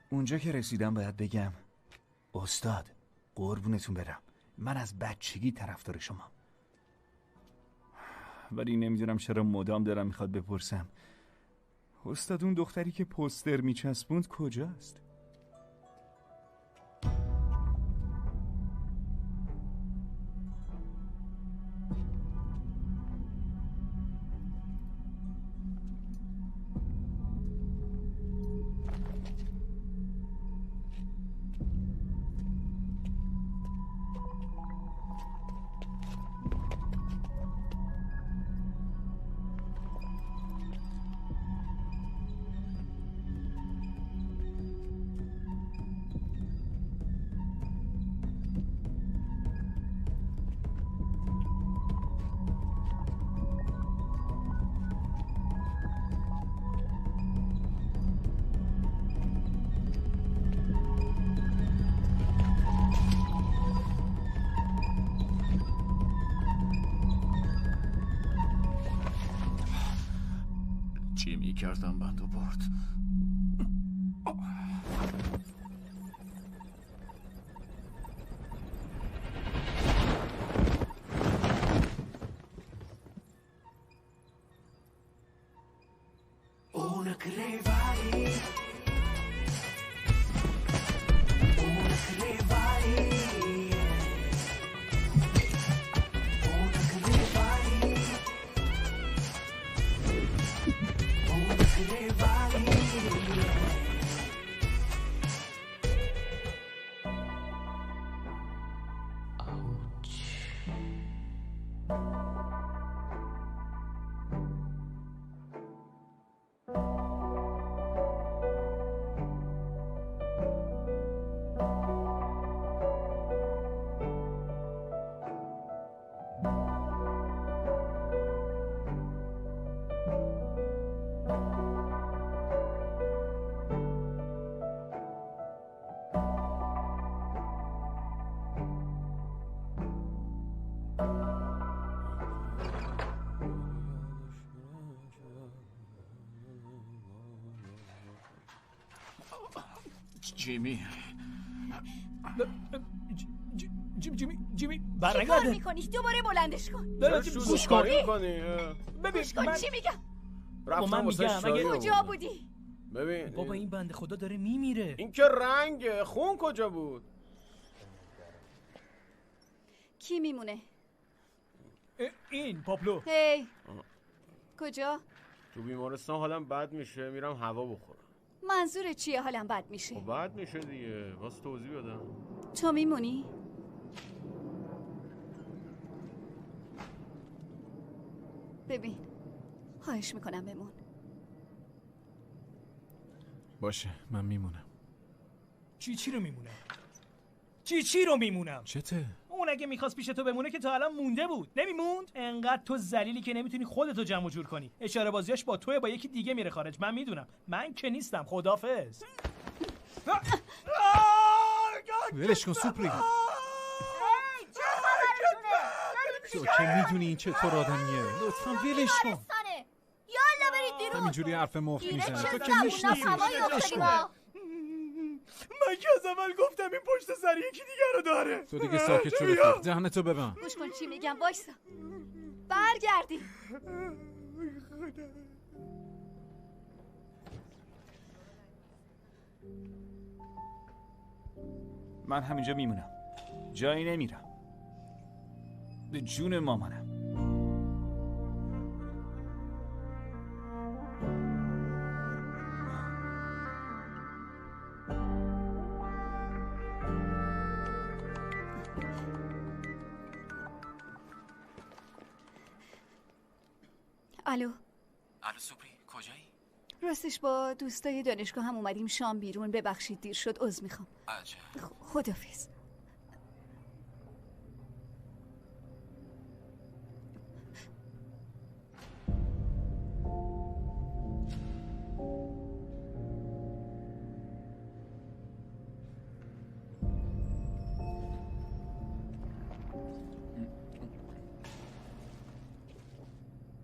Speaker 2: اونجا که رسیدم باید بگم استاد قربونتون برم، من از بچگی طرفدار شما. ولی نمیدونم چرا مدام دارم میخواد بپرسم استاد اون دختری که پوستر میچسبوند کجاست؟
Speaker 3: کردم بند و برد. جیمی
Speaker 16: برنگرده.
Speaker 15: چی کار میکنی؟ دوباره بلندش کن.
Speaker 12: گوش کاری میکنی؟
Speaker 15: گوش کن چی میگم؟
Speaker 16: من میگم
Speaker 15: کجا بودی؟
Speaker 12: ببین
Speaker 16: بابا این بنده خدا داره میمیره.
Speaker 12: این که رنگه. خون کجا بود؟
Speaker 15: کی میمونه؟
Speaker 16: این پاپلو.
Speaker 15: هی کجا؟
Speaker 12: تو بیمارستان حالم بد میشه، میرم هوا بخورم.
Speaker 15: منظور چیه حالم بد میشه؟
Speaker 12: خب بد میشه دیگه، واسه توضیح بدم.
Speaker 15: تو میمونی؟ ببین خواهش میکنم بمون.
Speaker 9: باشه من میمونم.
Speaker 16: چی رو میمونم؟ چی رو میمونم؟
Speaker 9: چته؟
Speaker 16: اون اگه میخواست پیش تو بمونه که تا الان مونده بود. نمیموند؟ انقدر تو ذلیلی که نمیتونی خودتو جمع و جور کنی. اشاره بازیاش با توه، با یکی دیگه میره خارج. من میدونم. من که نیستم. خدافظ.
Speaker 9: ولش کن سوپری. تو که میدونی این چطور آدمیه. لطفاً ولش کن.
Speaker 5: یالا برید بیرون.
Speaker 9: همینجوری حرف مفت میزنه. تو که
Speaker 5: میشناسی.
Speaker 16: من که از اول گفتم این پشت سر یکی دیگه رو داره.
Speaker 9: تو دیگه ساکت شو بخور. دهنتو ببند.
Speaker 15: گوش کن چی میگم. وایسا. برگردی.
Speaker 2: من همینجا میمونم، جایی نمیرم، به جون مامانم.
Speaker 15: الو
Speaker 18: سوپری، کجایی؟
Speaker 15: راستش با دوستای دانشگاه هم اومدیم شام بیرون. ببخشید دیر شد، عذر میخوام.
Speaker 18: عجب.
Speaker 15: خداحافظ.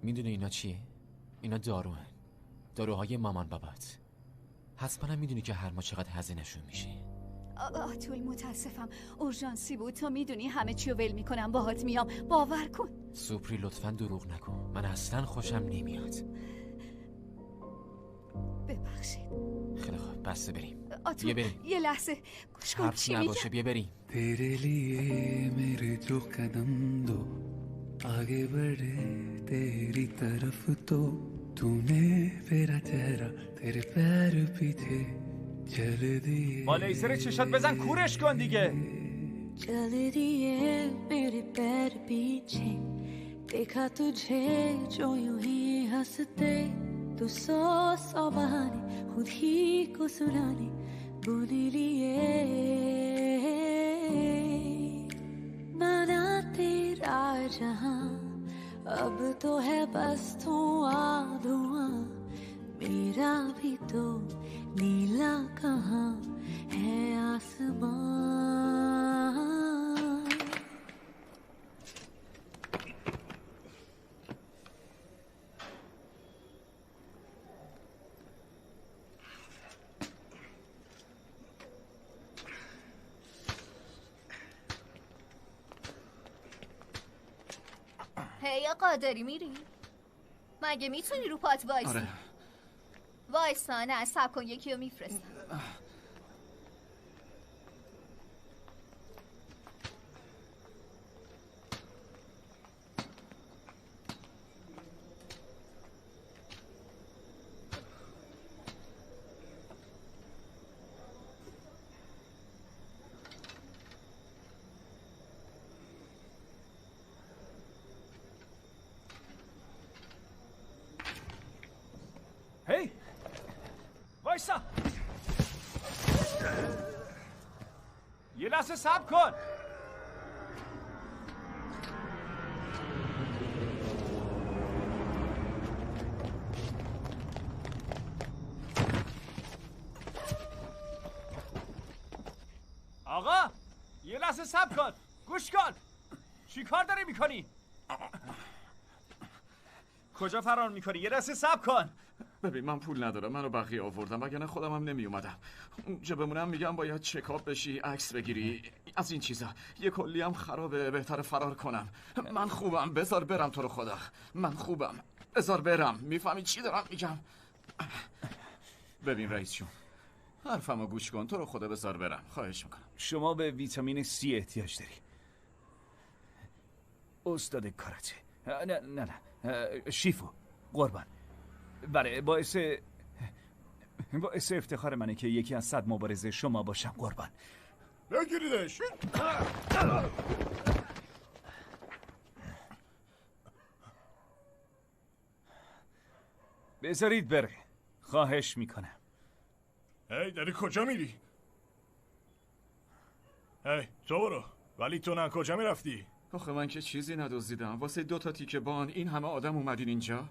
Speaker 18: میدونه اینا چیه؟ اینا داروهن، داروهای مامان بابات. حتما میدونی که هر ماه چقدر هزینه‌شون میشه.
Speaker 15: آتول متاسفم، اورژانسی بود. تو میدونی همه چی رو ول میکنم باهات میام، باور کن.
Speaker 18: سوپری لطفا دروغ نکن، من اصلا خوشم نمیاد.
Speaker 15: ببخشید.
Speaker 18: خیلی خوب، بسته بریم.
Speaker 15: آتول
Speaker 18: بریم.
Speaker 15: یه لحظه گوش کن چی
Speaker 18: نباشه، بیا بریم.
Speaker 17: तेरे लिए मेरे जो कदम दो आगे बढ़े तेरी तरफ तो तूने मेरा चेहरा तेरे पैर पीछे चल दिए
Speaker 2: با لیزر چشات بزن کورش کن دیگه.
Speaker 19: चल दिए मेरे पैर पीछे देखा तुझे जो यूं ही हंसते तू सौ बहाने खुद ही को सुनाने बुन लिए माना तेरा जहां अब तो है बस धुआं मेरा भी तो नीला कहाँ है आसमान.
Speaker 5: هی آقا داری میری؟ مگه میتونی رو پات وایسی؟
Speaker 18: آره.
Speaker 5: وایسا، نه صبر کن یکی رو میفرستم.
Speaker 2: هی وایسا، یه لحظه صبر کن. آقا یه لحظه صبر کن، گوش کن. چی کار داری میکنی؟ کجا فرار میکنی؟ یه لحظه صبر کن.
Speaker 6: ببین من پول ندارم، منو بقیه آوردم، وگرنه خودم هم نمی اومدم. اونجا بمونم میگم باید چکاپ بشی، عکس بگیری، از این چیزا. یه کلی هم خرابه، بهتر فرار کنم. من خوبم، بذار برم تو رو خدا. من خوبم، بذار برم. میفهمی چی دارم میگم؟ ببین رئیس جون، حرفمو گوش کن، تو رو خدا بذار برم، خواهش میکنم.
Speaker 2: شما به ویتامین C احتیاج داری. استاد کاراته. نه شیفو قربان. بله باعث افتخار منه که یکی از 100 مبارزه شما باشم قربان.
Speaker 6: بگیریدش.
Speaker 2: بذارید بره، خواهش میکنم.
Speaker 9: هی داری کجا میری؟ هی تو برو. ولی تو نه کجا میرفتی؟
Speaker 6: آخه من که چیزی ندزدیدم، واسه 2 تا تیکه بان این همه آدم اومدین اینجا؟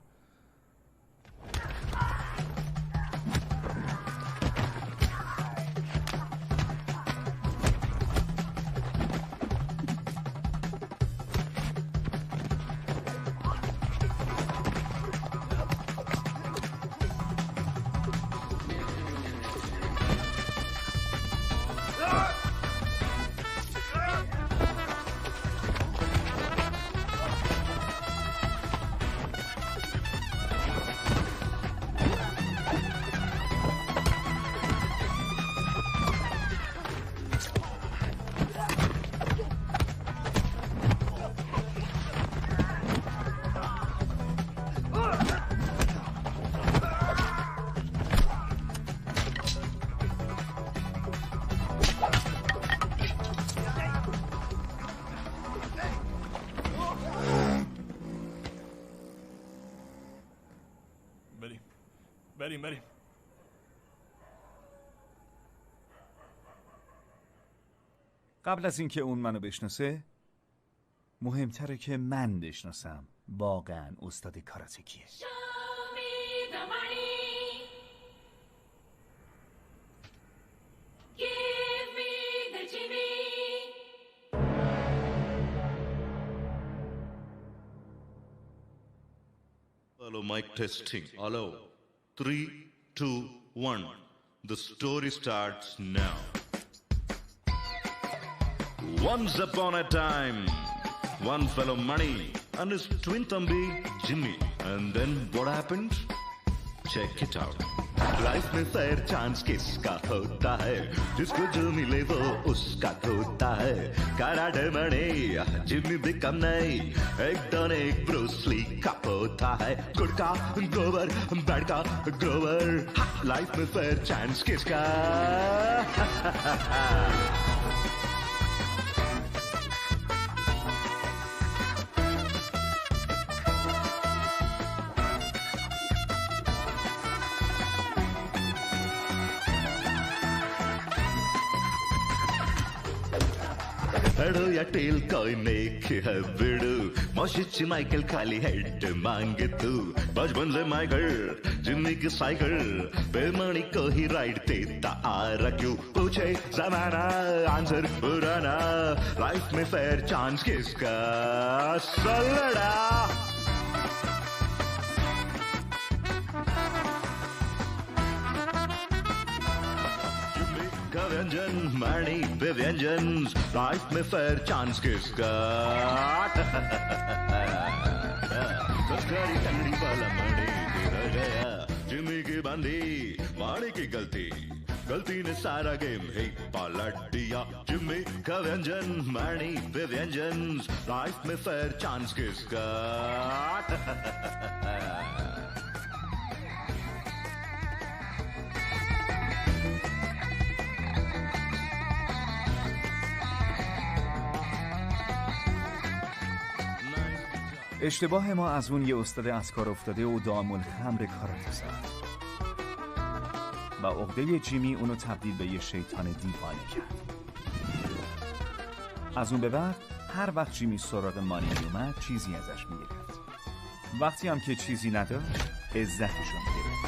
Speaker 9: بریم.
Speaker 2: قبل از اینکه اون منو بشناسه مهمتره که من بشناسم واقعا استاد کاراته کیه.
Speaker 1: Hello, mic testing. Hello. 3, 2, 1. The story starts now. Once upon a time, one fellow Mani and his twin thumbi Jimmy. And then what happened? Check it out. Life में फेयर चांस किसका होता है, जिसको जो मिले वो उसका होता है. कराटे मणि जिम्मी बिकम नहीं, एक डन एक ब्रूसली का होता है. गुड का ग्रोवर, बैड का ग्रोवर. लाइफ में फेयर चांस किसका? हेडो या टेल कोई नेक है बिडू, मौशिची माइकल खाली हेड मांगे तू. बचपन से माइकल जिम्मी की साइकिल बेमणी को ही राइड देता आ रहा क्यों? पूछे जमाना आंसर पुराना, लाइफ में फेयर चांस किसका? सलड़ा व्यंजन मणि पे व्यंजन, लाइफ में फेयर चांस किसका? तस्करी टंगड़ी वाला मणि गिर गया, जिम्मी की बंदी मणि की गलती ने सारा गेम ही पलट दिया. जिम्मी का व्यंजन मणि पे व्यंजन, लाइफ में फेयर चांस किसका?
Speaker 2: اشتباه ما از اون یه استاد از کار افتاده و دام الخمر کاراته زد و عقده جیمی اونو تبدیل به یه شیطان دیوانه کرد. از اون به بعد هر وقت جیمی سراغ مانی اومد چیزی ازش میگرفت. وقتی هم که چیزی نداشت عزتشو میگرفت.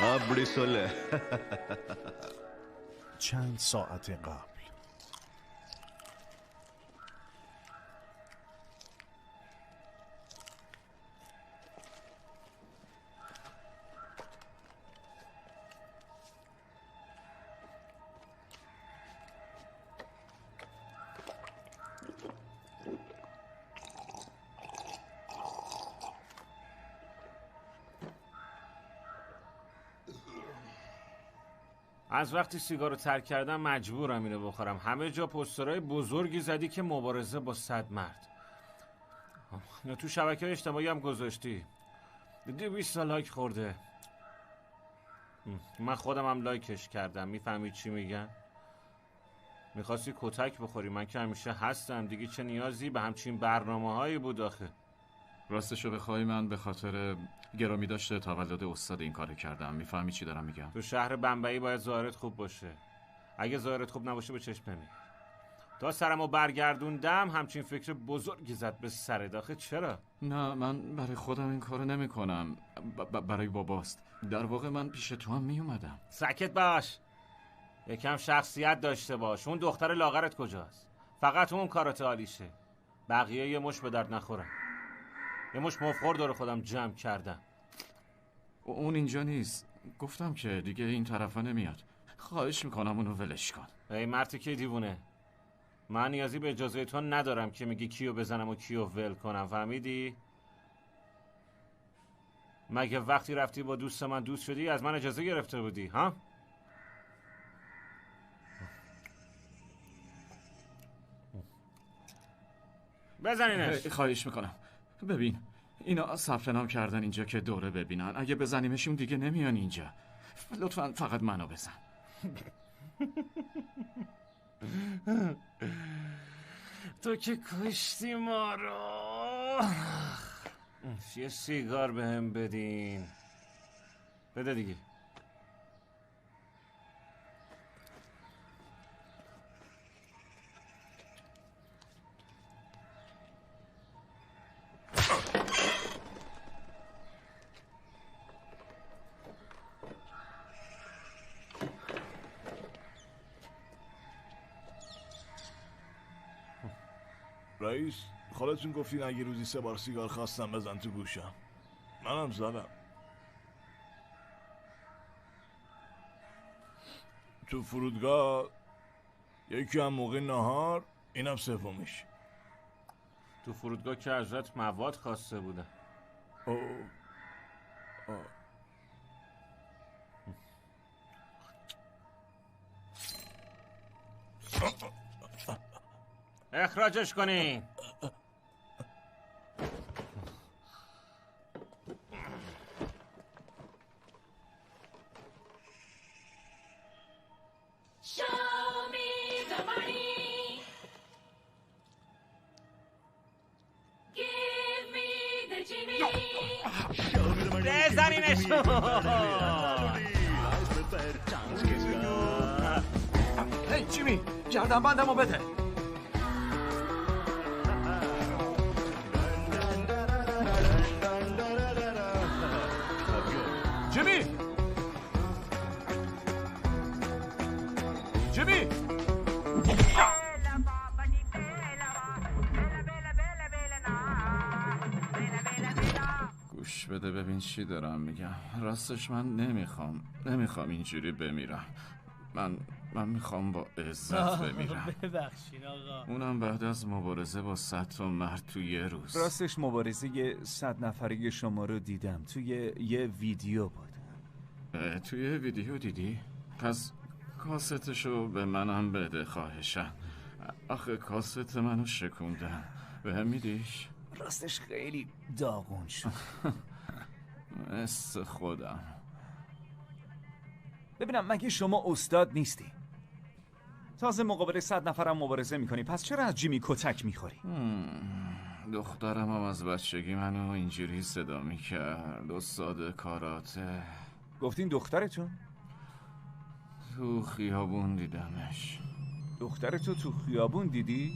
Speaker 1: آبری سوله.
Speaker 3: چند ساعت قبل
Speaker 20: از وقتی سیگار رو ترک کردم مجبورم اینو بخورم. همه جا پوسترهای بزرگی زدی که مبارزه با 100 مرد. یا تو شبکه اجتماعی هم گذاشتی. 200 لایک خورده. من خودم هم لایکش کردم. میفهمید چی میگن؟ میخواستی کتک بخوری، من که همیشه هستم دیگه. چه نیازی به همچین برنامه هایی بود آخه؟
Speaker 21: راستشو بخوای من به خاطر گرامی داشته تولد استاد این کارو کردم. میفهمی چی دارم میگم؟
Speaker 20: تو شهر بمبئی باید ظاهرت خوب باشه. اگه ظاهرت خوب نباشه به چشم نمی. تا سرمو برگردوندم همچین فکر بزرگی زد به سر داخل. چرا؟
Speaker 21: نه من برای خودم این کارو نمی کنم. برای باباست. در واقع من پیش تو هم می اومدم.
Speaker 20: ساکت باش. یکم شخصیت داشته باش. اون دختر لاغرت کجاست؟ فقط اون کارات عالیشه. بقیه یه مش به درد نخورن. یه مش مفخور دور خودم جمع کردم.
Speaker 21: اون اینجا نیست. گفتم که دیگه این طرفا نمیاد. خواهش میکنم اونو ولش کن.
Speaker 20: ای مرتی که دیوونه، من نیازی به اجازه تو ندارم که میگی کیو بزنم و کیو ول کنم. فهمیدی؟ مگه وقتی رفتی با دوست من دوست شدی از من اجازه گرفته بودی ها؟ بزنینش.
Speaker 21: خواهش میکنم. ببین اینا ثبت نام کردن اینجا که دوره ببینن. اگه بزنیمشون دیگه نمیان اینجا. لطفا فقط منو بزن.
Speaker 20: تو که کشتی ما رو. یه سیگار بهم بدین. بده دیگه.
Speaker 9: رئیس، خالتون گفتین اگه روزی 3 بار سیگار خواستم بزن تو گوشم. منم زدم. تو فرودگاه یکی هم موقع نهار، اینم سومیش.
Speaker 20: تو فرودگاه که ازت مواد خواسته بودن. اخراجش کنین.
Speaker 21: هی جیمی، گردن بندمو بده. جیمی، جیمی، گوش بده ببین چی دارم میگم. راستش من نمیخوام اینجوری بمیرم. من میخوام با عزت بمیرم.
Speaker 16: ببخشین آقا.
Speaker 21: اونم بعد از مبارزه با 100 تا مرد تو یه روز.
Speaker 2: راستش مبارزه 100 نفره شما رو دیدم توی یه ویدیو بود.
Speaker 21: توی ویدیو دیدی؟ پس کاستشو به منم بده خواهشم. آخه کاست منو شکوندن. به هم میدیش؟
Speaker 2: راستش خیلی داغون شد.
Speaker 21: مثل خودم.
Speaker 2: ببینم مگه شما استاد نیستی؟ تازه مقابل 100 نفرم مبارزه میکنی، پس چرا از جیمی کتک میخوری؟
Speaker 21: دخترم هم از بچگی منو اینجوری صدا میکرد. استاد کاراته.
Speaker 2: گفتین دخترتون؟
Speaker 21: تو خیابون دیدمش.
Speaker 2: دخترتو تو خیابون دیدی؟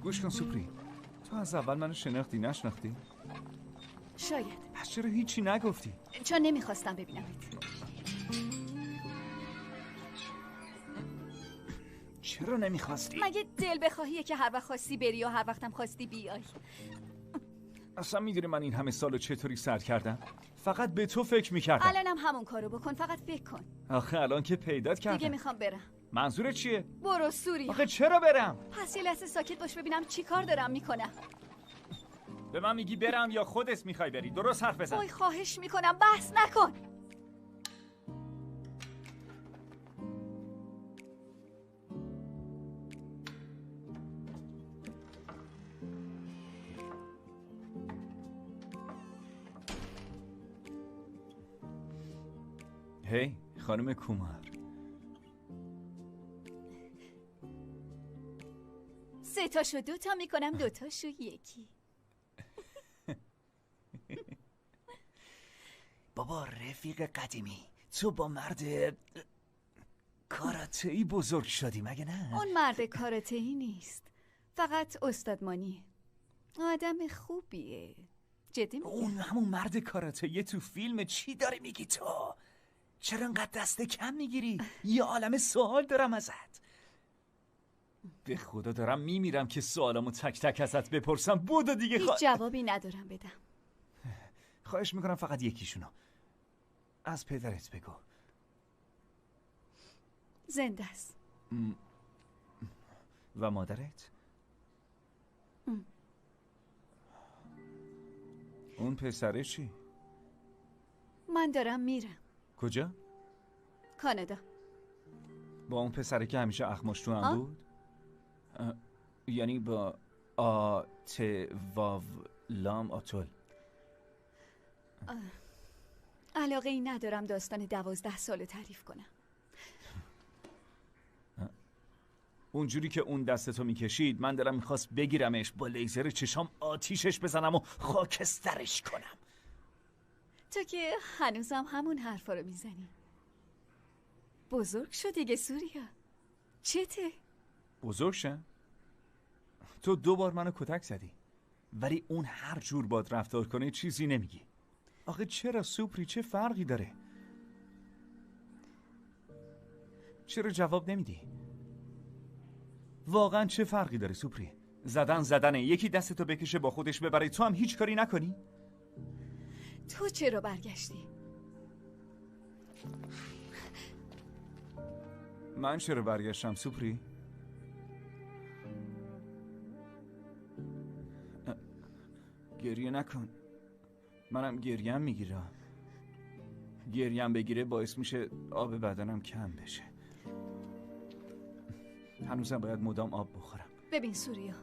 Speaker 2: گوش کن سوپری، تو از اول منو شناختی نشناختی؟
Speaker 15: شاید.
Speaker 2: پس چرا هیچی نگفتی؟
Speaker 15: چون نمیخواستم ببینمت.
Speaker 2: چرا نمیخواستی؟
Speaker 15: مگه دل بخواهیه که هر وقت خواستی بری و هر وقتم خواستی بیای؟
Speaker 2: اصلا میدونی من این همه سالو چطوری سر کردم؟ فقط به تو فکر میکردم.
Speaker 15: الانم همون کارو بکن، فقط فکر کن.
Speaker 2: آخه الان که پیدات کردم.
Speaker 15: دیگه میخوام برم.
Speaker 2: منظورت چیه؟
Speaker 15: برو سوری.
Speaker 2: آخه چرا برم؟
Speaker 15: پس یه لحظه ساکت باش ببینم چی کار دارم میکنم.
Speaker 2: به من میگی برم یا خودت میخوای بری؟ درست حرف بزن.
Speaker 15: وای خواهش میکنم بحث نکن.
Speaker 2: هی خانم کومار،
Speaker 15: 3 تاشو 2 تا میکنم، 2 تاشو 1.
Speaker 2: بابا رفیق قدیمی، تو با مرد کاراته‌ای بزرگ شدی مگه نه؟
Speaker 15: اون مرد کاراته‌ای نیست، فقط استادمانیه. آدم خوبیه. جدی میگم.
Speaker 2: اون همون مرد کاراته‌ای تو فیلم. چی داری میگی تو؟ چرا انقدر دست کم میگیری؟ یه عالم سوال دارم ازت. به خدا دارم میمیرم که سوالامو تک تک ازت بپرسم. بودو دیگه.
Speaker 15: هیچ جوابی ندارم بدم.
Speaker 2: خواهش میکنم فقط یکیشونو. از پدرت بگو.
Speaker 15: زنده است.
Speaker 2: و مادرت؟ اون پسره چی؟
Speaker 15: من دارم میرم.
Speaker 2: کجا؟
Speaker 15: کانادا.
Speaker 2: با اون پسره که همیشه اخماش تو هم بود؟ یعنی با واو لام آتول.
Speaker 15: علاقه ای ندارم داستان 12 سالو تعریف کنم.
Speaker 2: اونجوری که اون دستتو میکشید من دلم میخواست بگیرمش با لیزر چشام آتیشش بزنم و خاکسترش کنم.
Speaker 15: تو که هنوزم همون حرفا رو میزنی. بزرگ شد دیگه سوریا. چته؟
Speaker 2: بزرگ شن؟ تو 2 بار منو کتک زدی ولی اون هر جور باد رفتار کنه چیزی نمیگی. آخه چرا سوپری؟ چه فرقی داره؟ چرا جواب نمیدی؟ واقعا چه فرقی داره سوپری؟ زدنه. یکی دستتو بکشه با خودش ببره، تو هم هیچ کاری نکنی؟
Speaker 15: تو چرا برگشتی؟
Speaker 2: من چرا برگشتم سوپری؟ گریه نکن. منم گریم میگیره. گریم بگیره باعث میشه آب بدنم کم بشه. هنوزم باید مدام آب بخورم.
Speaker 15: ببین سوریا،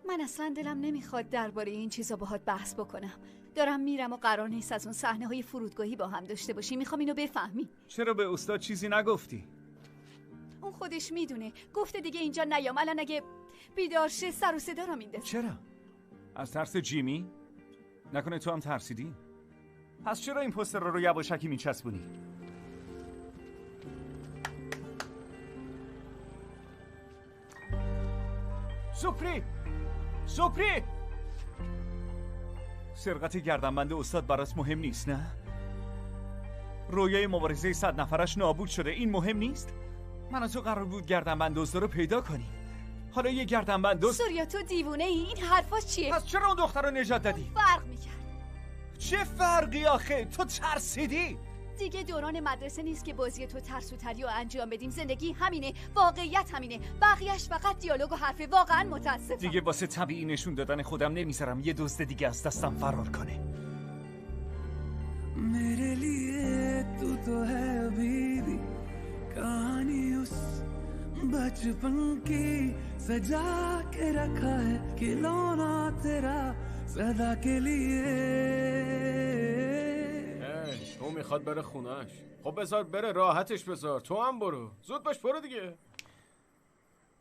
Speaker 15: من اصلا دلم نمیخواد درباره این چیزا باهات بحث بکنم. دارم میرم و قرار نیست از اون صحنه‌های فرودگاهی با هم داشته باشیم. میخوام اینو بفهمی.
Speaker 2: چرا به استاد چیزی نگفتی؟
Speaker 15: اون خودش میدونه. گفته دیگه اینجا نیام. الان اگه بیدار شه سر و صدا رو میندازه.
Speaker 2: چرا؟ از ترس جیمی؟ نکنه تو هم ترسیدی؟ پس چرا این پوستر رو یواشکی میچسبونی؟ سوپری! سرقت گردنبند استاد برات مهم نیست نه؟ رویای مبارزه 100 نفرش نابود شده، این مهم نیست؟ من از تو قرار بود گردنبند دزد رو پیدا کنیم. حالا یه گردنبند دزد.
Speaker 15: سوریا تو دیوونه ای؟ این حرفا چیه؟
Speaker 2: پس چرا اون دختر رو نجات دادی؟
Speaker 15: فرق میکرد.
Speaker 2: چه فرقی آخه؟ تو ترسیدی؟
Speaker 15: دیگه دوران مدرسه نیست که بازی تو ترسوتری رو انجام بدیم. زندگی همینه، واقعیت همینه، بقیهش فقط دیالوگ و حرفه. واقعا متاسفم.
Speaker 2: دیگه واسه طبیعی نشون دادن خودم نمیذارم یه دزد دیگه از دستم فرار کنه.
Speaker 17: मेरे लिए तू तो है अभी भी कहानी उस बचपन की सजा के रखा है खिलौना तेरा सदा के लिए.
Speaker 12: اون میخواد بره خونش. خب بذار بره، راحتش بذار. تو هم برو، زود باش برو دیگه.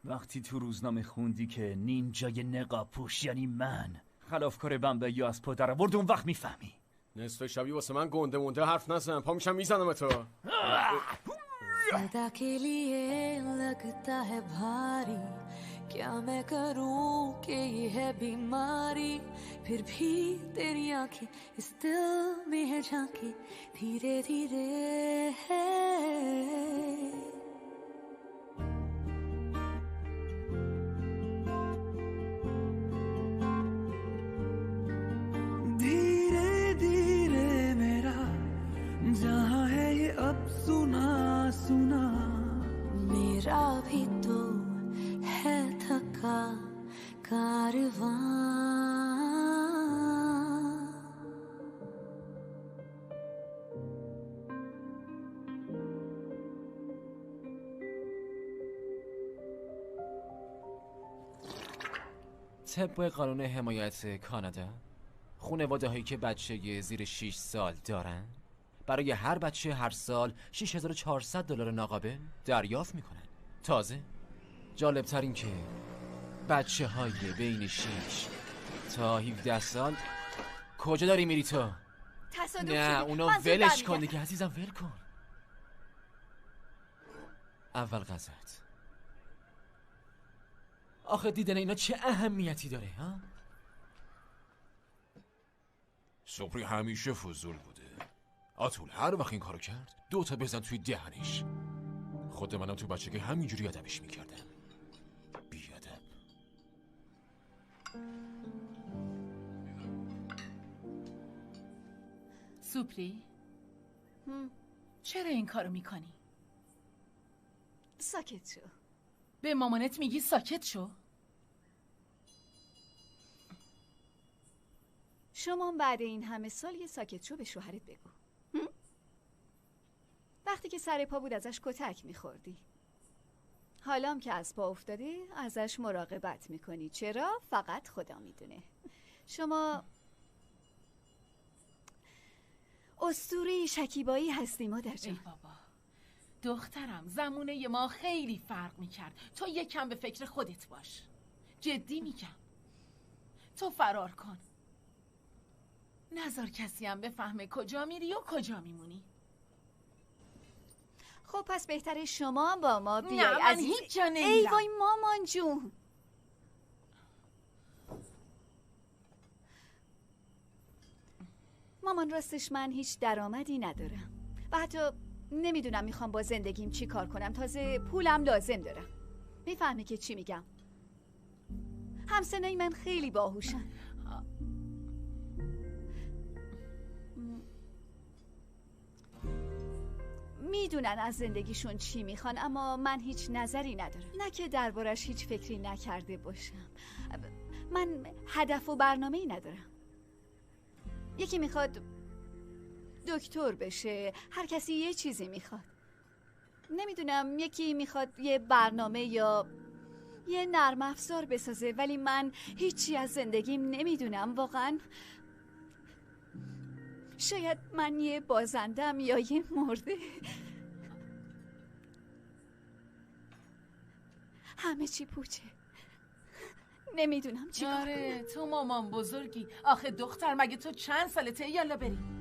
Speaker 2: وقتی تو روزنامه خوندی که نینجای نقاب پوش یعنی من خلافکار بمبئی از پا در آورد، اون وقت میفهمی.
Speaker 12: نصف شبی واسه من گنده مونده حرف نزن، پا میشم میزنم تو.
Speaker 19: सदा के लिए लगता है भारी क्या मैं करूं कि ये है बीमारी फिर भी तेरी आंखें इस दिल में है झांकी धीरे धीरे है
Speaker 17: धीरे धीरे मेरा जहां है ये अब सुना सुना
Speaker 19: मेरा भी तो है थका कारवां
Speaker 18: طبق قانون حمایت کانادا خانواده هایی که بچه زیر 6 سال دارن برای هر بچه هر سال $6400 ناقابل دریافت میکنن. تازه جالبتر این که بچه های بین 6 تا 17 سال کجا داری میری تو؟ نه اونو ولش کن دیگه عزیزم، ول کن. اول غذات. آخه دیدن اینا چه اهمیتی داره ها؟
Speaker 21: سوپری همیشه فضول بوده. آتول هر وقت این کارو کرد 2 تا بزن توی دهنش. خود منم تو بچگی همینجوری ادبش میکردم. بیادب.
Speaker 8: سوپری چرا این کارو میکنی؟
Speaker 15: ساکت شو.
Speaker 8: به مامانت میگی ساکت شو؟
Speaker 15: شما بعد این همه سال یه ساکت شو به شوهرت بگو. وقتی که سر پا بود ازش کتک میخوردی، حالام که از پا افتاده ازش مراقبت میکنی. چرا؟ فقط خدا میدونه. شما اسطوره شکیبایی هستی مادر جان.
Speaker 8: ای بابا،
Speaker 7: دخترم زمونه ما خیلی فرق میکرد. تو یکم به فکر خودت باش. جدی میگم. تو فرار کن. نذار کسی هم بفهمه کجا میری و کجا میمونی.
Speaker 15: خب پس بهتره شما با ما بیای.
Speaker 7: نه من هیچ جا نمیرم.
Speaker 15: ای وای مامان جون. مامان راستش من هیچ درآمدی ندارم و حتی نمیدونم میخوام با زندگیم چی کار کنم. تازه پولم لازم دارم. میفهمی که چی میگم؟ همسنای من خیلی باهوشن. میدونن از زندگیشون چی میخوان، اما من هیچ نظری ندارم. نه که دربارش هیچ فکری نکرده باشم. من هدف و برنامه‌ای ندارم. یکی میخواد دکتر بشه، هر کسی یه چیزی میخواد. نمیدونم، یکی میخواد یه برنامه یا یه نرم افزار بسازه، ولی من هیچی از زندگیم نمیدونم واقعا. شاید من یه بازندم یا یه مرده. همه چی پوچه. نمیدونم چی.
Speaker 7: آره تو مامان بزرگی. آخه دختر مگه تو چند سالته؟ یالا بریم.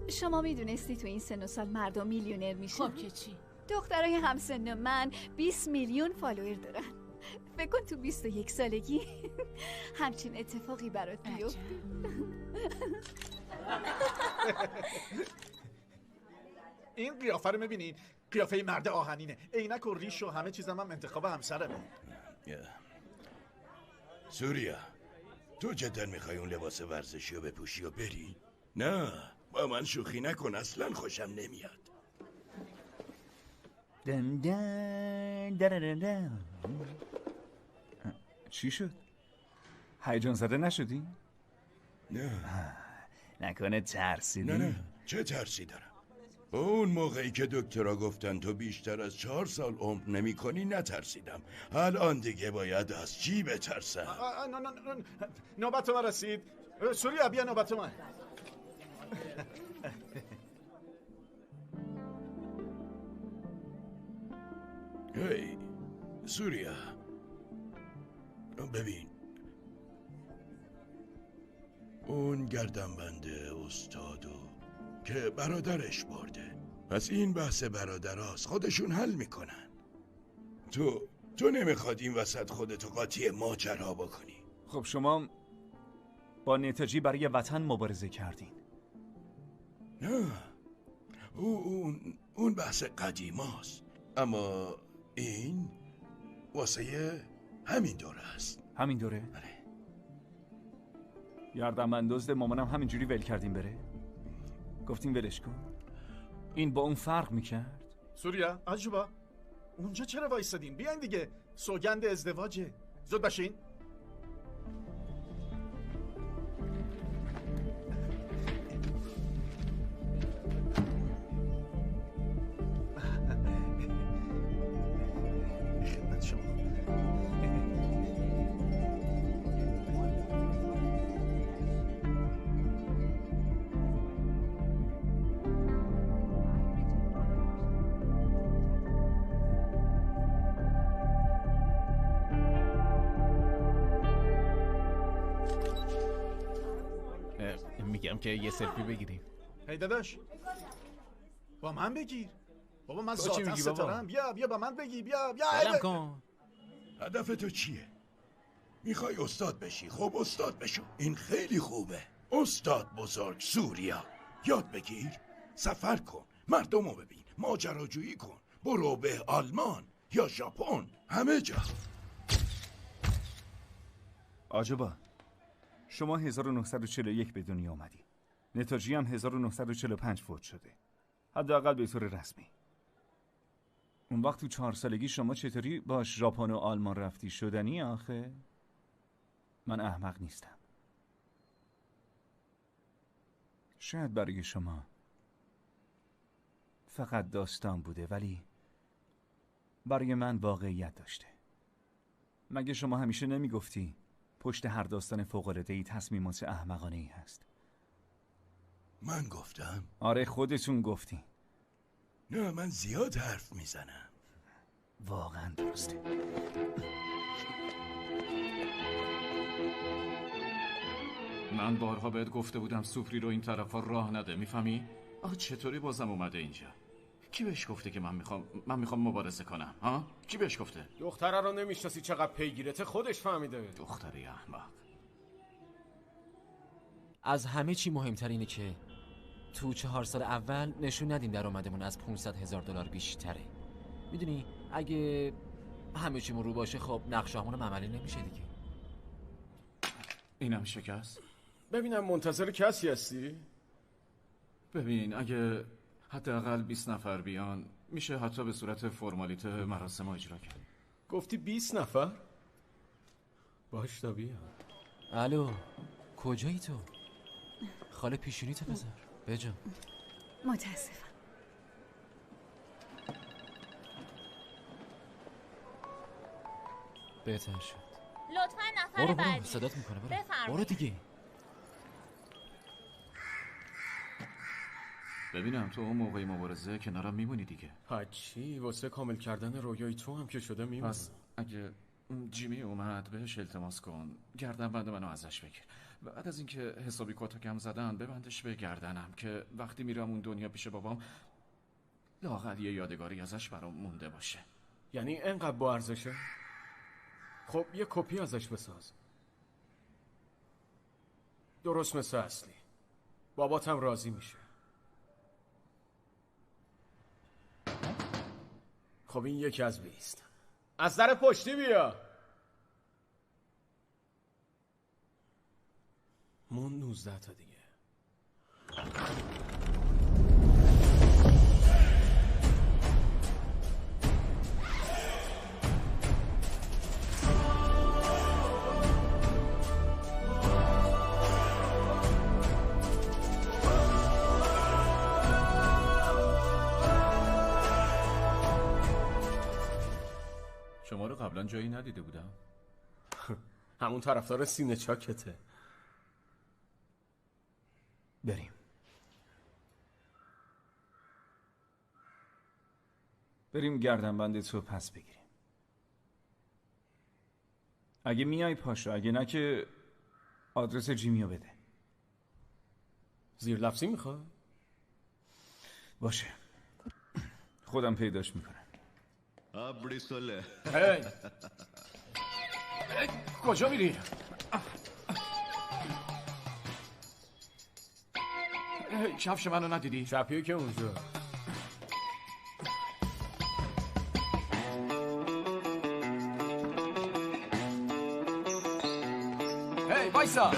Speaker 15: شما میدونستی تو این سن و سال مردم میلیونر میشن؟
Speaker 7: خب که چی؟
Speaker 15: دخترای همسن من 20 میلیون فالوور دارن. فکر کن تو 21 سالگی همچین اتفاقی برات بیفته.
Speaker 6: این قیافه رو میبینین؟ قیافه مرد آهنینه. عینک و ریش و همه چیزم هم انتخاب همسرمه.
Speaker 4: سوریا، تو جدا میخوای اون لباس ورزشی رو بپوشی و بری؟ نه با من شوخی نکن، اصلا خوشم نمیاد.
Speaker 2: چی شد؟ هیجان زده نشدی؟
Speaker 4: نه
Speaker 2: نکنه ترسیدی؟
Speaker 4: نه چه ترسی دارم؟ اون موقعی که دکترها گفتن تو بیشتر از 4 سال عمر نمی کنی نترسیدم. الان دیگه باید از چی بترسم؟
Speaker 6: نوبت من رسید. سوریا بیا نوبت من.
Speaker 4: هی سوریا، ببین اون گردنبند استادو که برادرش برده، پس این بحث برادراست، خودشون حل میکنن. تو نمیخواد این وسط خودتو قاطی ماجرا بکنی.
Speaker 2: خب شما با نتاجی برای وطن مبارزه کردین.
Speaker 4: نه اون بحث قدیماست، اما این واسه همین دوره است.
Speaker 2: همین دوره؟
Speaker 4: بله.
Speaker 2: گردنبند دزد مامانم همینجوری ول کردیم بره؟ گفتیم ولش کن؟ این با اون فرق میکرد؟
Speaker 6: سوریا عجوبا، اونجا چرا وایسادین؟ بیاین دیگه، سوگند ازدواجه. زود باشین. خدمت شما.
Speaker 18: میگم که یه سلفی بگیریم.
Speaker 6: هی داداش با من بگیر. بابا من
Speaker 18: تو چی
Speaker 6: ذاتا
Speaker 18: میگی بابا؟
Speaker 6: ستارم. بیا با من بگی. بیا
Speaker 18: بلم کن.
Speaker 4: هدف تو چیه؟ میخوای استاد بشی؟ خب استاد بشو، این خیلی خوبه. استاد بزرگ سوریا، یاد بگیر، سفر کن، مردم رو ببین، ماجراجویی کن، برو به آلمان یا ژاپن، همه جا.
Speaker 2: عجبا، شما 1941 به دنیا آمدی. نتاجی هم 1945 فوت شده، حداقل به طور رسمی. اون وقت تو 4 سالگی شما چطوری با ژاپن و آلمان رفتی؟ شدنی آخه؟ من احمق نیستم. شاید برای شما فقط داستان بوده، ولی برای من واقعیت داشته. مگه شما همیشه نمیگفتی پشت هر داستان فوق‌العاده‌ای تصمیمات احمقانه‌ای هست؟
Speaker 4: من گفتم؟
Speaker 2: آره خودتون گفتین.
Speaker 4: نه من زیاد حرف میزنم.
Speaker 2: واقعا درسته.
Speaker 21: من بارها بهت گفته بودم سوپری رو این طرفا راه نده، میفهمی؟ چطوری بازم اومده اینجا؟ کی بهش گفته که من میخوام مبارزه کنم؟ ها؟ کی بهش گفته؟
Speaker 12: دختره رو نمیشناسی چقدر پیگیرته، خودش فهمیده.
Speaker 21: دختری احمق.
Speaker 18: از همه چی مهمتر اینه که تو 4 سال اول نشون ندیم درآمدمون از $500,000 بیشتره. میدونی اگه همه چیمون رو باشه خب نقشه‌مون عملی نمیشه دیگه.
Speaker 21: اینم شکست.
Speaker 12: ببینم منتظر کسی هستی؟
Speaker 21: ببین اگه حداقل 20 نفر بیان میشه حتی به صورت فرمالیته مراسم اجرا کرد.
Speaker 12: گفتی 20 نفر؟ باش تا بیا.
Speaker 18: الو کجایی تو؟ خاله پیشونیتو بذار بجا.
Speaker 15: متاسفم.
Speaker 18: بهتر شد.
Speaker 5: لطفا نفر بعدی.
Speaker 18: صدات میکنه برو.
Speaker 5: بفرمایید.
Speaker 18: برو دیگه.
Speaker 21: ببینم تو اون موقع مبارزه کنارم میمونی دیگه.
Speaker 12: هرچی واسه کامل کردن رویای تو هم که شده میمونم.
Speaker 21: پس اگه جیمی اومد بهش التماس کن گردنبند منو ازش بگیر. بعد از اینکه حسابی کتکم زدن ببندش به گردنم که وقتی میرم اون دنیا پیش بابام لااقل یه یادگاری ازش برام مونده باشه.
Speaker 12: یعنی انقدر با ارزشه؟ خب یه کپی ازش بساز. درست مثل اصلی. باباتم راضی میشه. خب این یکی از 20. از در پشتی بیا. مون 19 تا دیگه.
Speaker 21: شما رو قبلا جایی ندیده بودم.
Speaker 12: همون طرفدار سینه چاکته.
Speaker 2: بریم گردنبند تو پس بگیریم. اگه میای پاشو، اگه نه که آدرس جیمیو بده.
Speaker 12: زیر لفظی میخوای؟
Speaker 2: باشه خودم پیداش میکنم.
Speaker 12: هی کجا میری؟
Speaker 21: کفش منو ندیدی؟
Speaker 12: چپیه که اونجا.
Speaker 21: هی وایسا.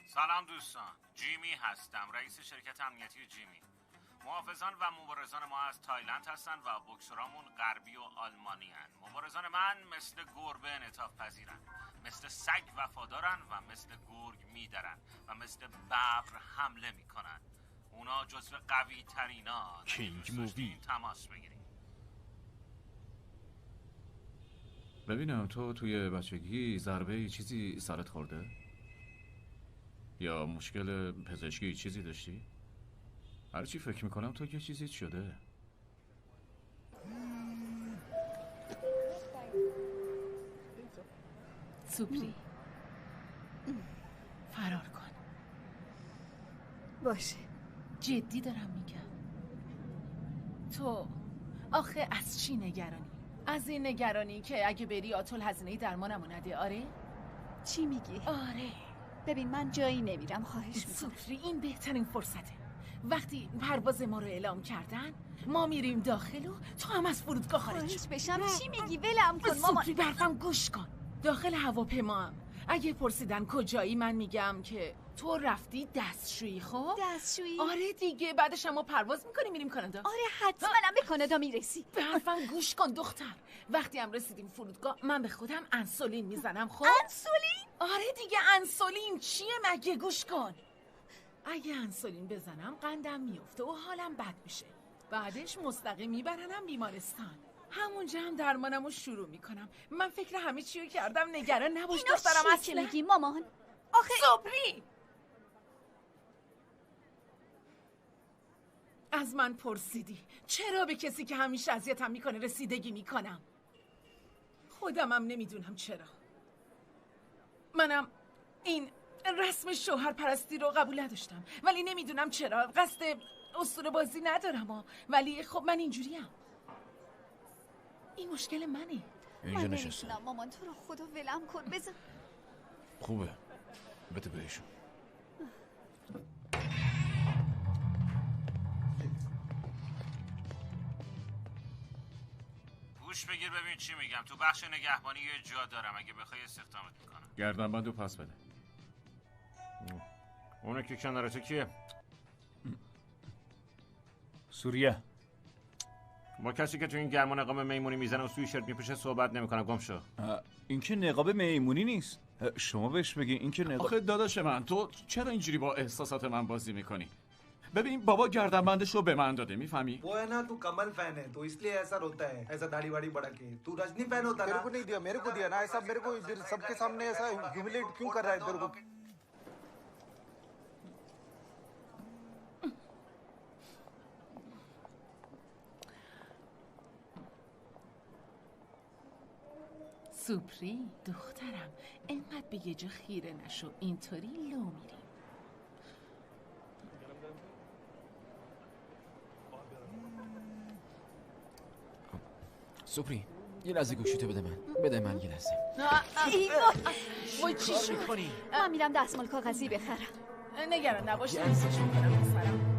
Speaker 20: سلام دوستان، جیمی هستم، رئیس شرکت امنیتی جیمی. محافظان و مبارزان ما از تایلند هستن و بوکسورامون غربی و آلمانی هن. مبارزان من مثل گربه انعطاف پذیرن، مثل سگ وفادارن و مثل گرگ میدرن و مثل ببر حمله میکنن. اونا جزو قوی ترینان.
Speaker 21: کینگ مووی.
Speaker 20: تماس بگیریم.
Speaker 21: ببینم تو توی بچگی ضربه چیزی سرت خورده؟ یا مشکل پزشکی چیزی داشتی؟ هرچی فکر میکنم تو یه چیزی شده.
Speaker 7: سوپری فرار کن.
Speaker 15: باشه
Speaker 7: جدی دارم میگم. تو آخه از چی نگرانی؟ از این نگرانی که اگه بری آتول هزینه درمانمو نده. آره؟
Speaker 15: چی میگی؟
Speaker 7: آره
Speaker 15: ببین من جایی نمیرم، خواهش میکنم.
Speaker 7: سوپری این بهترین فرصته. وقتی پرواز ما رو اعلام کردن ما میریم داخل و تو هم از فرودگاه خارج
Speaker 15: شو. بشم چی میگی؟ ولم کن مامان.
Speaker 7: سوپری برفم گوش کن. داخل هواپیما هم اگه پرسیدن کجایی من میگم که تو رفتی دستشویی. خب
Speaker 15: دستشویی؟
Speaker 7: آره دیگه. بعدش ما پرواز میکنیم میریم کانادا.
Speaker 15: آره حتما هم به کانادا میرسی.
Speaker 7: به حرفم گوش کن دختر. وقتی هم رسیدیم فرودگاه من به خودم انسولین میزنم. خب
Speaker 15: انسولین؟
Speaker 7: آره دیگه انسولین چیه مگه؟ گوش کن. اگه انسولین بزنم قندم میفته و حالم بد میشه. بعدش مستقیم میبرنم بیمارستان. همونجا هم درمانمو شروع میکنم. من فکر همه چیو کردم، نگران نباش دخترم.
Speaker 15: اصلا چی میگی مامان؟
Speaker 7: آخه صبری از من پرسیدی چرا به کسی که همیشه اذیتم میکنه رسیدگی میکنم؟ خودمم نمیدونم چرا. منم این رسم شوهر پرستی رو قبول نداشتم، ولی نمیدونم چرا. قصد اسطوره بازی ندارم ولی خب من اینجوریم. این مشکل منه.
Speaker 18: اینجا نشستم.
Speaker 15: مامان تو رو خدا ولم کن. بذار
Speaker 21: خوبه بده بهشون.
Speaker 20: گوش بگیر ببین چی میگم. تو بخش نگهبانی یه جا دارم، اگه بخوای استخدامت میکنم.
Speaker 21: گردنبندو پس بده.
Speaker 20: اونه که کنارتو کیه؟
Speaker 2: سوریه.
Speaker 20: با کسی که تو این گرما نقاب میمونی میزنه و سوی شرت میپوشه صحبت نمیکنم. گم شو.
Speaker 2: این که نقاب میمونی نیست. شما بهش بگی این که نقاب.
Speaker 21: آخه داداش من، تو چرا اینجوری با احساسات من بازی میکنی؟ ببین بابا گردنبندش رو به من داده، میفهمی؟
Speaker 10: वो है ना तू कमल फैन है तो इसलिए ऐसा रोता है, ऐसा दाढ़ी वाड़ी बढ़ा के. तू रजनी फैन होता ना. मेरे को नहीं दिया, मेरे को दिया ना. ऐसा मेरे को सबके सामने ऐसा ह्यूमिलेट क्यों कर रहा है तेरे को?
Speaker 7: سوپری دخترم، اینقدر به یه جا خیره نشو. اینطوری لو میری.
Speaker 18: سوپری یه لحظه گوشیتو بده من یه لحظه.
Speaker 7: وای چی شد؟
Speaker 15: من میرم دستمال کاغذی بخرم.
Speaker 7: نگران نباش، درستش میکنم پسرم.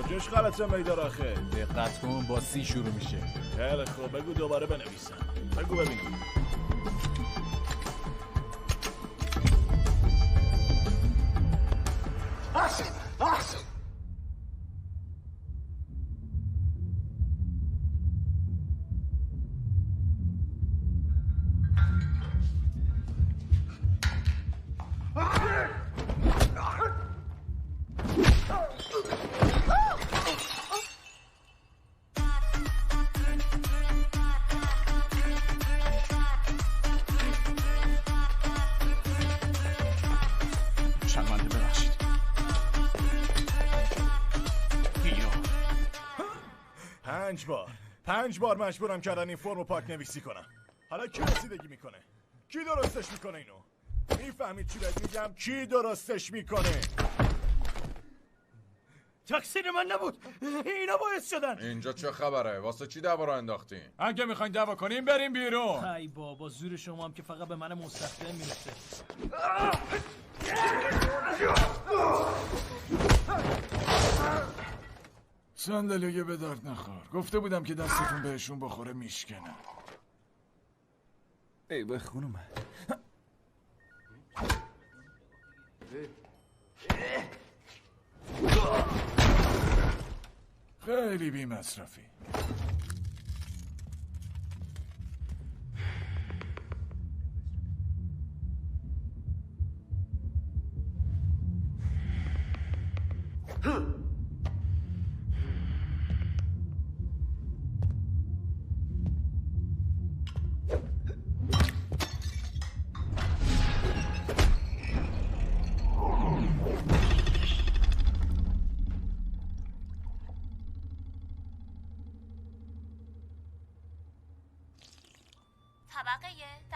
Speaker 9: کجاش غلطه میدار آخه؟
Speaker 21: دقت کن با سی شروع میشه.
Speaker 9: خیلی خوب بگو دوباره بنویسم. بگو ببینم. پنج بار مجبورم کردن این فرمو پاک نویسی کنم. حالا کی رسیدگی میکنه؟ کی درستش میکنه اینو؟ میفهمید چی بهت میگم؟ کی درستش میکنه؟
Speaker 16: تقصیر من نبود، اینا باعث شدن.
Speaker 12: اینجا چه خبره؟ واسه چی دعوا رو انداختین؟
Speaker 21: اگه میخواین دعوا کنیم بریم بیرون.
Speaker 16: ای بابا زور شما هم که فقط به من مستخدم میرسه.
Speaker 21: صندلیه به درد نخور. گفته بودم که دستتون بهشون بخوره میشکنه.
Speaker 2: ای به خون اومد.
Speaker 21: خیلی بی مصرفی.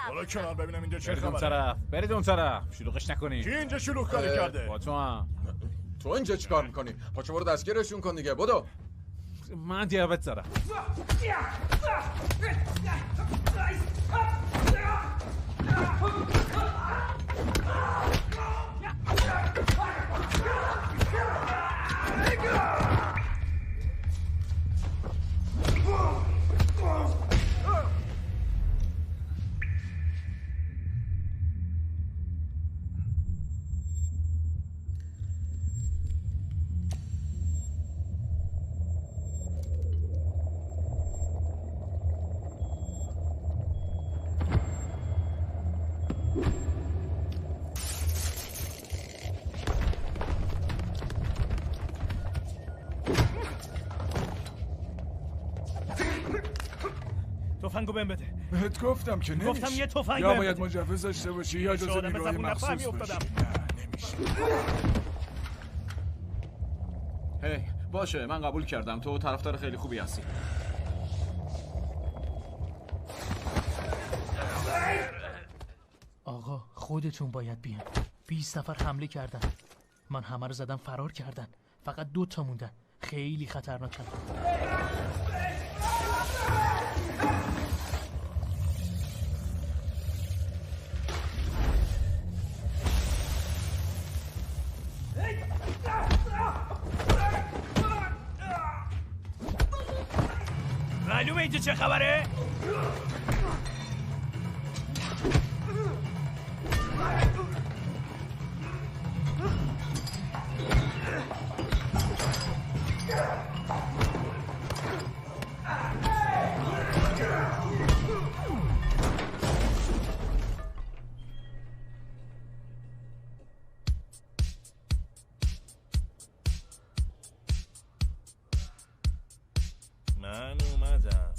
Speaker 9: حالا کنار ببینم اینجا چه
Speaker 11: برید اون
Speaker 9: خبره.
Speaker 11: طرف، برید اون طرف، شلوغش نکنید.
Speaker 9: کی اینجا شلوغ کاری کرده؟
Speaker 11: با تو هم.
Speaker 12: تو اینجا چیکار میکنی؟ پاشو برو دستگیرشون کن دیگه. بدو.
Speaker 11: من دیابت دارم.
Speaker 16: تفنگو بهم بده.
Speaker 9: بهت گفتم که نمیشه.
Speaker 16: گفتم یه تفنگ
Speaker 9: یا
Speaker 16: بهم
Speaker 9: باید
Speaker 16: بده.
Speaker 9: مجوز داشته باشی یا جزء نیروهای مخصوص باشی.
Speaker 21: هی باشه من قبول کردم تو طرفدار خیلی خوبی هستی.
Speaker 16: آقا خودتون باید بیان. 20 نفر حمله کردن. من همه رو زدم فرار کردن. فقط 2 تا موندن. خیلی خطرناکن. معلومه اینجا چه خبره؟
Speaker 6: من اومدم.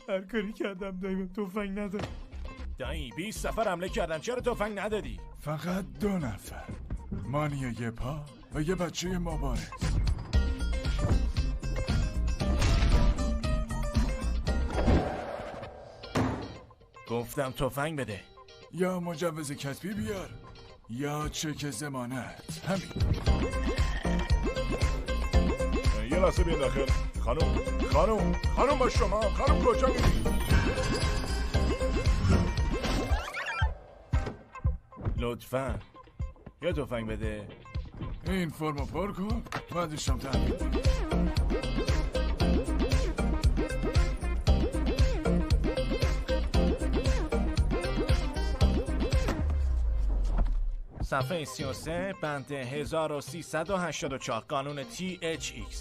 Speaker 6: هر کاری کردم دایی تفنگ ندارم. دایی 20 نفر حمله کردن چرا تفنگ ندادی؟
Speaker 9: فقط 2 نفر. مانی یه پا و یه بچه مبارز.
Speaker 6: گفتم تفنگ بده.
Speaker 9: یا مجوز کتبی بیار یا چک ضمانت. همین. یه لحظه بیان داخل. خانم با شما. خانم کجا میری؟
Speaker 6: لطفاً یه تفنگ بده.
Speaker 9: این فرمو پر کن بعدش هم تحویل بده.
Speaker 6: صفحه 33 بند 1384 قانون THX.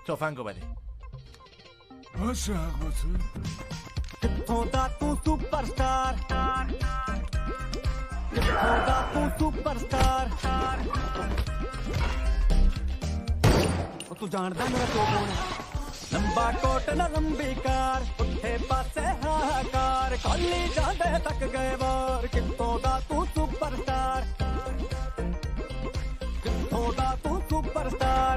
Speaker 6: تفنگو بده.
Speaker 9: باشه حق با تو.
Speaker 17: होता तू सुपरस्टार होता तू सुपरस्टार तू जानदा मेरा तो कौन है लंबा कोट न लंबी कार उठे पासे हाहाकार कॉली जादे तक गए बार कितों दा तू सुपरस्टार कितों दा तू सुपरस्टार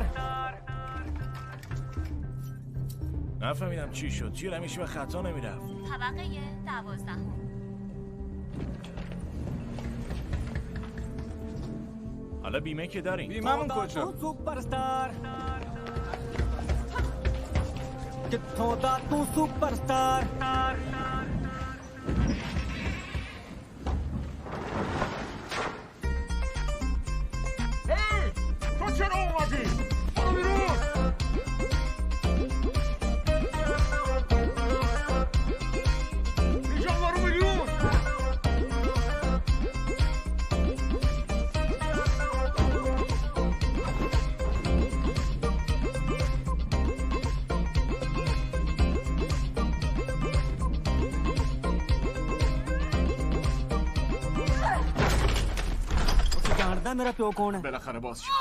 Speaker 6: نفهمیدم چی شد. تیرم هیچ وقت خطا نمیرفت.
Speaker 5: طبقه 12.
Speaker 6: حالا بیمه که داریم.
Speaker 17: بیمه‌مون کجا؟ سوپرستار कितों दा तू सुपरस्टार
Speaker 9: تو چرا اومدی؟ برو بیرون. اینجا برو بیرون.
Speaker 17: जानदा मेरा प्यो कौन है
Speaker 21: بالاخره باز شد.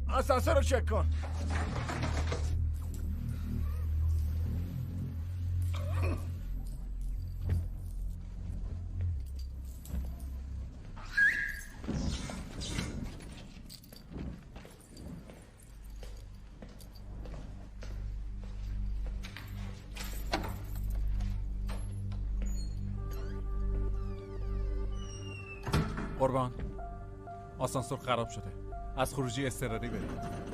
Speaker 6: آسانسور رو چک کن.
Speaker 21: قربان، آسانسور خراب شده. از خروجی اضطراری برید.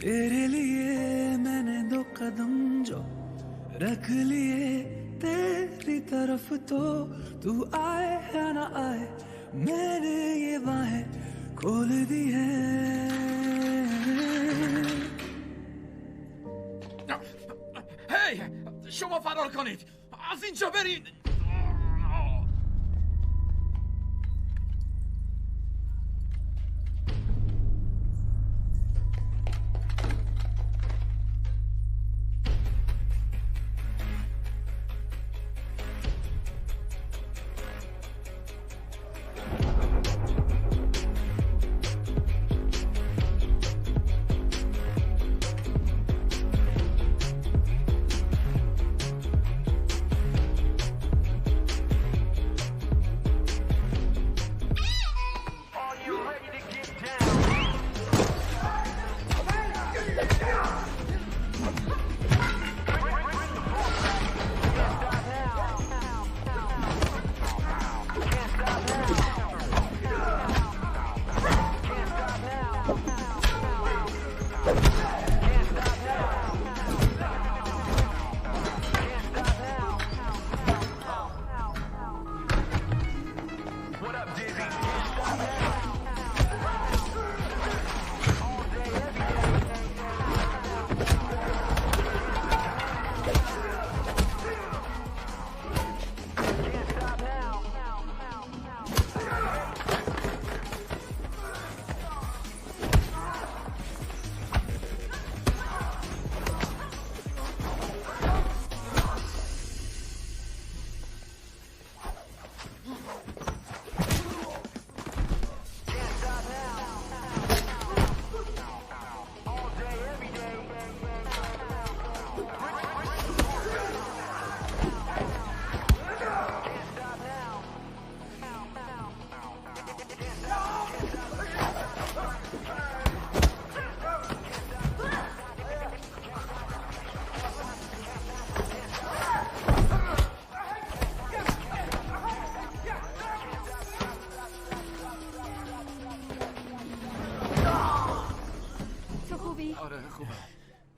Speaker 17: तेरे लिए मैंने 2 कदम जो रख लिए तेरी तरफ तो तू आए या ना आए मैंने ये बाहें खोल दी हैं.
Speaker 21: هی شما فرار کنید، از اینجا برید.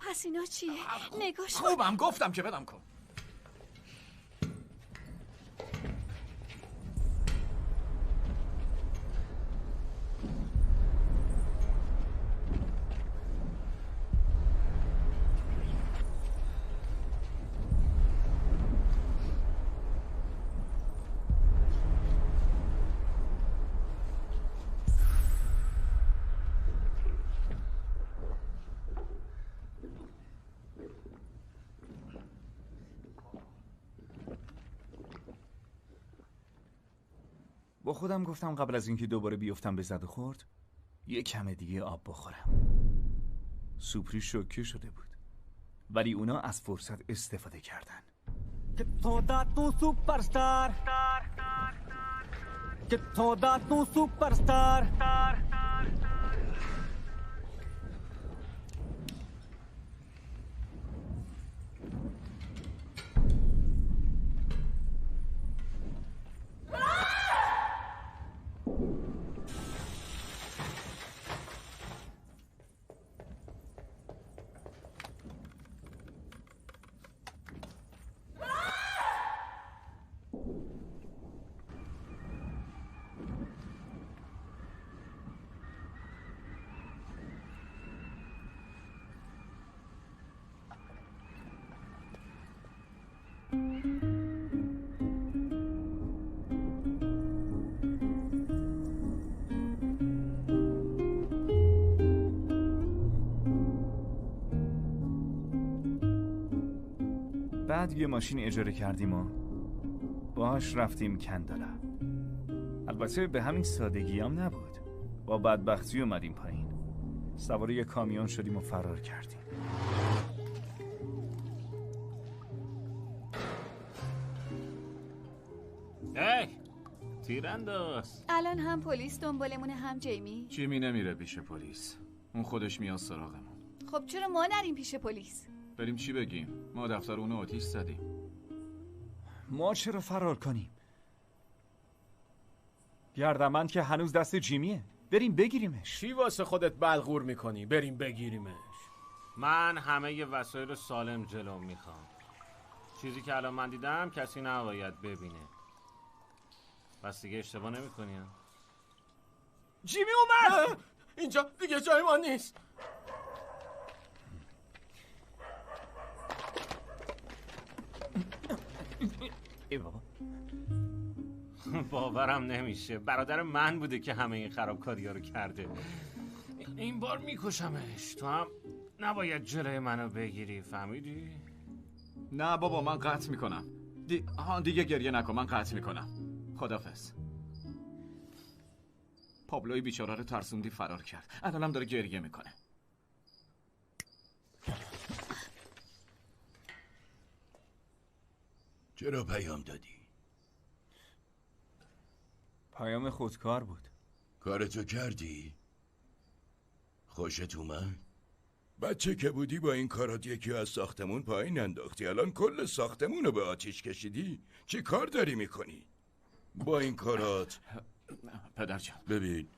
Speaker 15: پس اینا چیه؟ نگاش
Speaker 21: خوبم، گفتم که بدم کن.
Speaker 2: با خودم گفتم قبل از اینکه دوباره بیفتم به زد و خورد یه کم دیگه آب بخورم. سوپری شوکه شده بود ولی اونا از فرصت استفاده کردن.
Speaker 17: कित्थों दा तू सुपरस्टार कित्थों दा तू सुपरस्टार
Speaker 2: بعد یه ماشین اجاره کردیم و باهاش رفتیم کندالا. البته به همین سادگی هم نبود. با بدبختی اومدیم پایین. سوار یه کامیون شدیم و فرار کردیم.
Speaker 20: هی تیرانداز.
Speaker 15: الان هم پلیس دنبالمونه هم جیمی.
Speaker 21: جیمی نمیره پیش پلیس، اون خودش میاد سراغمون.
Speaker 15: خب چرا ما نریم پیش پلیس؟
Speaker 21: بریم چی بگیم؟ ما دفتر اونو آتیش زدیم.
Speaker 2: ما چرا فرار کنیم؟ گردنبند که هنوز دست جیمیه. بریم بگیریمش.
Speaker 12: چی واسه خودت بلغور میکنی؟ بریم بگیریمش.
Speaker 20: من همه ی وسایل سالم جلو میخوام. چیزی که الان من دیدم کسی نباید ببینه. پس دیگه اشتباه نمی‌کنی.
Speaker 12: جیمی اومد. اینجا دیگه جای ما نیست.
Speaker 2: ای بابا.
Speaker 20: باورم نمیشه. برادر من بوده که همه این خرابکاری‌ها رو کرده. این بار میکشمش. تو هم نباید جلوی منو بگیری، فهمیدی؟
Speaker 21: نه بابا من قطع میکنم. دیگه گریه نکن، من قطع میکنم. خدافظ. پابلوی بیچاره رو ترسوندی فرار کرد. الانم داره گریه میکنه.
Speaker 4: چرا پیام دادی؟
Speaker 2: پیام خودکار بود.
Speaker 4: کارتو کردی؟ خوشت اومد؟ بچه که بودی با این کارات یکی از ساختمون پایین انداختی، الان کل ساختمون رو به آتیش کشیدی؟ چی کار داری میکنی؟ با این کارات
Speaker 21: پدرجان
Speaker 4: ببین،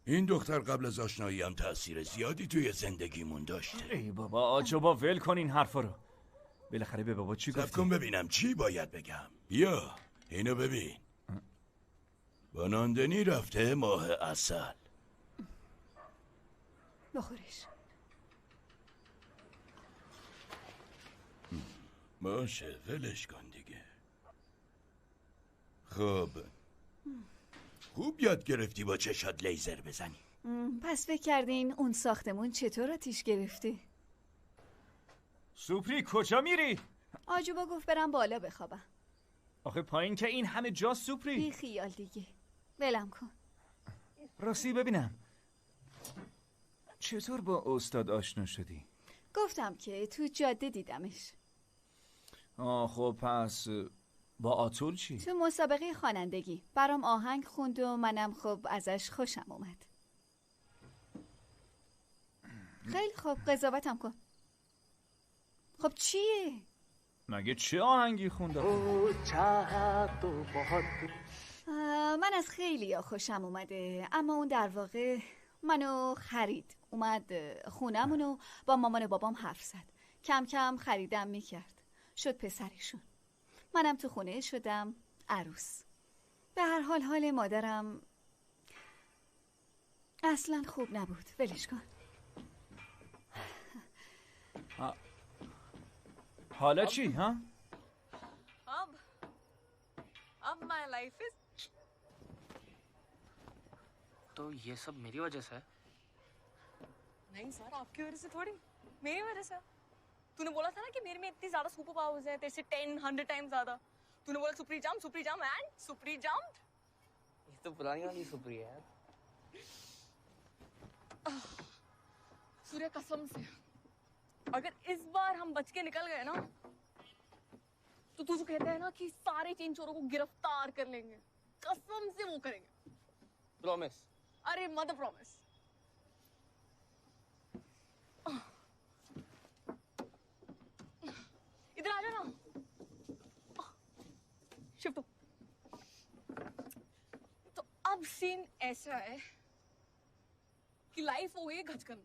Speaker 4: این دختر قبل از آشنایی هم تأثیر زیادی توی زندگیمون داشته.
Speaker 2: ای بابا آجابا ول کن این حرفا رو. بالاخره به بابا چی گفتی؟
Speaker 4: صبر کن ببینم چی باید بگم. بیا اینو ببین. با ناندنی رفته ماه عسل.
Speaker 15: بخورش.
Speaker 4: باشه ولش کن دیگه. خب خوب یاد گرفتی با چشات لیزر بزنی.
Speaker 15: پس فکر کردین اون ساختمون چطور آتیش گرفته؟
Speaker 2: سوپری کجا میری؟
Speaker 15: آجوبا گفت برم بالا بخوابم.
Speaker 2: آخه پایین که این همه جا سوپری.
Speaker 15: بی خیال دیگه. ولم کن.
Speaker 2: راستی ببینم چطور با استاد آشنا شدی؟
Speaker 15: گفتم که تو جاده دیدمش.
Speaker 2: خب پس با آتول چی؟
Speaker 15: تو مسابقه خوانندگی برام آهنگ خوند و منم خب ازش خوشم اومد. خیلی خوب قضاوتم کن. خب چیه؟
Speaker 2: مگه چه آهنگی خوند؟
Speaker 15: من از خیلی خوشم اومده، اما اون در واقع منو خرید. اومد خونمونو با مامان و بابام حرف زد. کم کم خریدم میکرد. شد پسرشون. منم تو خونه شدم عروس. به هر حال حال مادرم اصلا خوب نبود. ولش کن.
Speaker 2: حالا چی ها؟
Speaker 13: अब my life is तो ये सब मेरी वजह से है? नहीं सर, आपकी वजह से थोड़ी, मेरी वजह से। तूने बोला था ना कि मेरे में इतनी ज्यादा सुपर पावर्स हैं, तेरे से 10-100 टाइम्स ज्यादा। तूने बोला सुप्री जंप एंड सुप्री जंप्ड। ये तो पुरानी वाली सुप्री है यार। सूर्य कसम से अगर इस बार हम बच के निकल गए ना तो तू जो कहता है ना कि सारे चेन चोरों को गिरफ्तार कर लेंगे, कसम से वो करेंगे। प्रॉमिस? अरे मदर प्रॉमिस। इधर आ जाना। शिफ्ट हो। तो अब सीन ऐसा है कि लाइफ हो गई घचकन।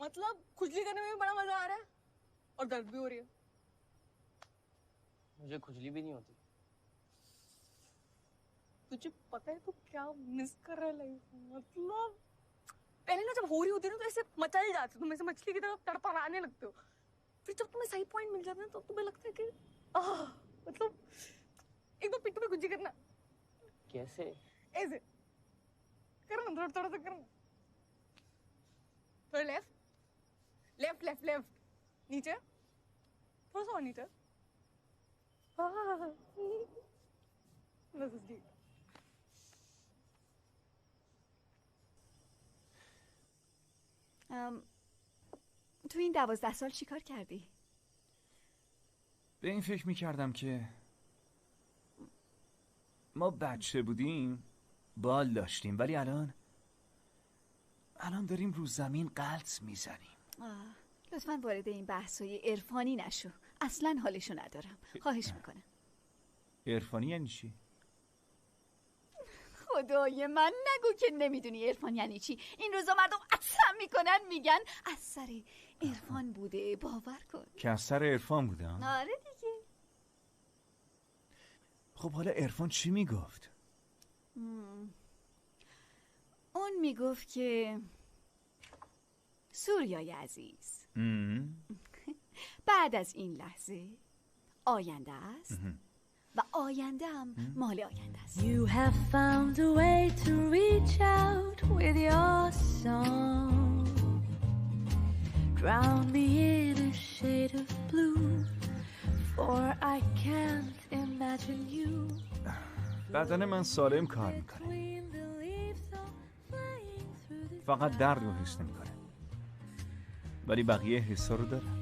Speaker 13: मतलब खुजली करने में भी बड़ा मजा आ रहा है और दर्द भी हो रही है। मुझे खुजली भी नहीं होती। तुझे पता है तू क्या मिस कर रहा है लाइफ? मतलब पहले ना जब हो रही होती है ना तो ऐसे मचल जाते हो, तुम ऐसे मछली की तरह तड़पड़ाने लगते हो। फिर जब तुम्हें सही पॉइंट मिल जाता है तो तुम्हें लगता है कि मतलब एक बार पिट्ठू में गुज्जी करना। कैसे? ऐसे करना, थोड़ा थोड़ा सा करना। थोड़ा लेफ्ट लेफ्ट लेफ्ट लेफ्ट, नीचे थोड़ा सा और नीचे।
Speaker 15: تو این 12 سال چی کار کردی؟
Speaker 2: به این فکر میکردم که ما بچه بودیم بال داشتیم، ولی الان داریم رو زمین غلط میزنیم.
Speaker 15: لطفاً وارد این بحثای عرفانی نشو، اصلاً حالشو ندارم. خواهش میکنم.
Speaker 2: عرفانی یعنی چی؟
Speaker 15: خدای من نگو که نمیدونی عرفان یعنی چی. این روزا مردم اصلا میکنن میگن از سر عرفان بوده. باور کن
Speaker 2: که از سر عرفان بوده.
Speaker 15: آره دیگه.
Speaker 2: خب حالا عرفان چی میگفت؟
Speaker 15: اون میگفت که سوریای عزیز بعد از این لحظه آینده است و آینده هم مال آینده است.
Speaker 19: You have found a way to reach out with your song. Drown me in a shade of blue, for I can't imagine you.
Speaker 2: بدن من سالم کار میکنه، فقط درد رو حس نمیکنه، ولی بقیه حسا رو داره.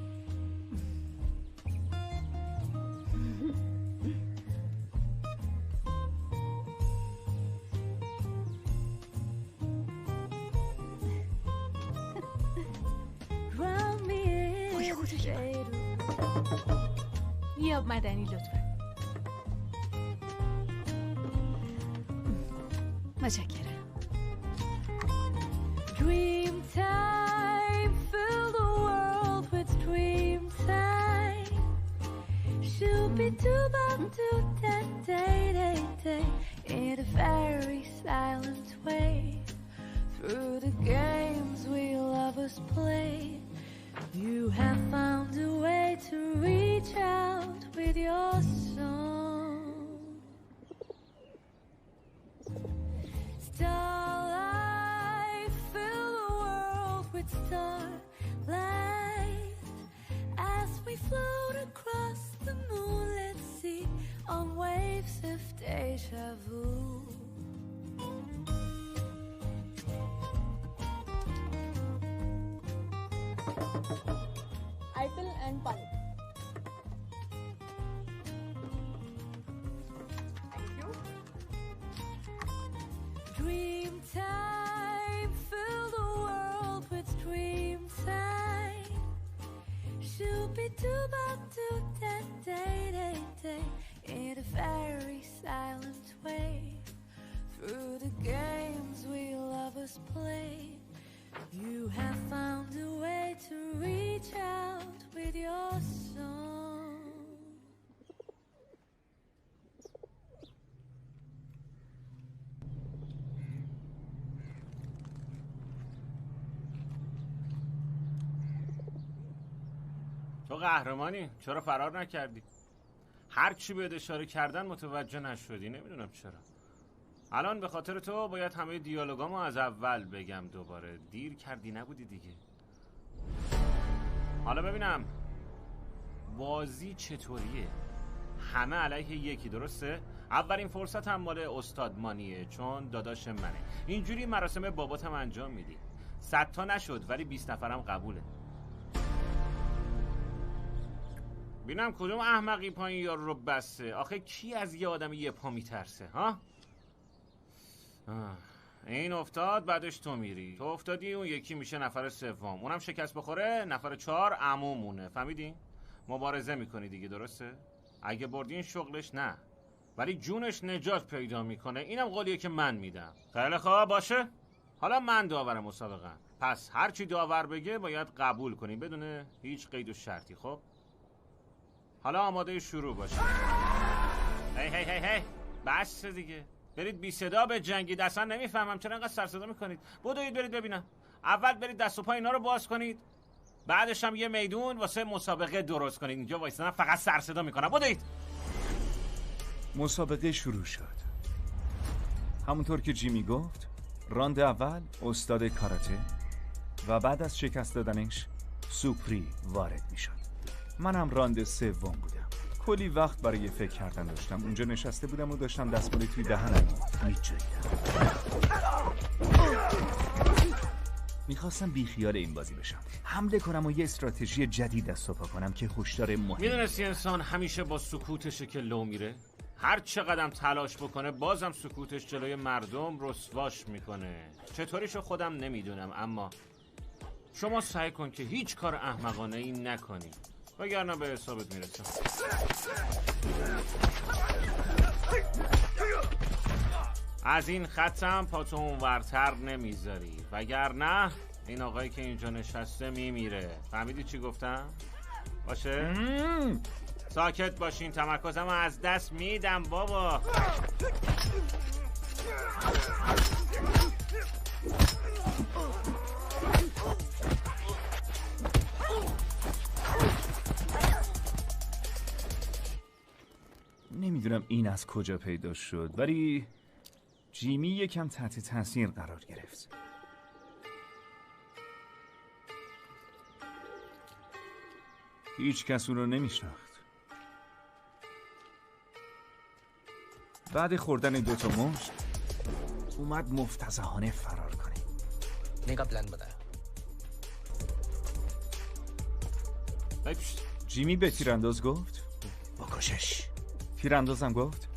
Speaker 8: یه آب مدنی لطفا.
Speaker 15: متشکرم.
Speaker 19: Dream time, fill the world with dream time. Shoo-be-doo-ba-doo, day, in a very silent way. Through the games we lovers play, you have found a way to reach out with your song. Starlight, fill the world with starlight as we float across the moonlit sea on waves of deja vu.
Speaker 13: Eiffel and Palace. Thank you.
Speaker 19: Dream time, fill the world with dream time. Shoo-be-doo-ba-doo, day, in a very silent way. Through the games we lovers play, you have found a way to reach out with your song.
Speaker 20: تو قهرمانی، چرا فرار نکردی؟ هر چی بهت اشاره کردن متوجه نشدی، نمیدونم چرا. الان به خاطر تو باید همه دیالوگامو از اول بگم دوباره. دیر کردی نبودی دیگه. حالا ببینم بازی چطوریه؟ همه علیه یکی، درسته؟ اولین فرصت هم مال استاد مانیه، چون داداش منه. اینجوری مراسم باباتم انجام میدی. 100 تا نشد ولی 20 نفرم قبوله. ببینم کدوم احمقی پایین یارو رو بسته. آخه کی از یه آدم یه پا میترسه ها؟ این افتاد، بعدش تو میری. تو افتادی، اون یکی میشه نفر سوم، اونم شکست بخوره نفر 4 عمومونه. فهمیدی؟ مبارزه میکنی دیگه، درسته؟ اگه بردین شغلش نه، ولی جونش نجات پیدا میکنه. اینم قولیه که من میدم. خیلی خوب باشه. حالا من داور مسابقه، پس هر چی داور بگه باید قبول کنی بدون هیچ قید و شرطی. خب حالا آماده شروع باشه. هی بس دیگه، برید بی صدا به جنگید. اصلا نمیفهمم چرا اینقدر سر صدا میکنید. بدوید برید ببینم. اول برید دست و پا اینا رو باز کنید، بعدش هم یه میدون واسه مسابقه درست کنید. اینجا وایسادن فقط سر صدا میکنن. بدوید.
Speaker 2: مسابقه شروع شد. همونطور که جیمی گفت، راند اول استاد کاراته و بعد از شکست دادنش سوپری وارد میشد. منم راند سوم بودم. کلی وقت برای فکر کردن داشتم. اونجا نشسته بودم و داشتم دستمالی توی دهنم میچیدم. میخواستم بیخیال این بازی بشم، حمله کنم و یه استراتژی جدید دست و پا کنم که هشدار مهم.
Speaker 20: میدونستی انسان همیشه با سکوتشه که لو میره؟ هر چقدر تلاش بکنه بازم سکوتش جلوی مردم رسواش میکنه. چطوریشو خودم نمیدونم، اما شما سعی کن که هیچ کار احمقانه ای نکنی وگرنه به حسابت میرسم. از این خطم پاتو اونورتر نمیذاری وگرنه این آقایی که اینجا نشسته میمیره. فهمیدی چی گفتم؟ باشه؟ ساکت باشین، تمرکزمو از دست میدم بابا.
Speaker 2: نمیدونم این از کجا پیدا شد، ولی جیمی یکم تحت تاثیر قرار گرفت. هیچ کس اون رو نمیشناخت. بعد خوردن 2 تا مشت اومد مفتضحانه فرار کنه.
Speaker 14: नेका प्लान बताया.
Speaker 2: جیمی به تیرانداز گفت بکشش. تیراندازم گفت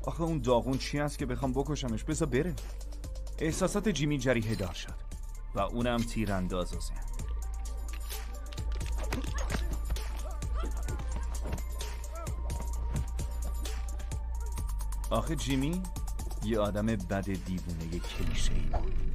Speaker 2: آخه اون داغون چی هست که بخوام بکشمش، بذار بره. احساسات جیمی جریحه دار شد و اونم تیرانداز رو زد. آخه جیمی یه آدم بد دیوونه کلیشه‌ای بود.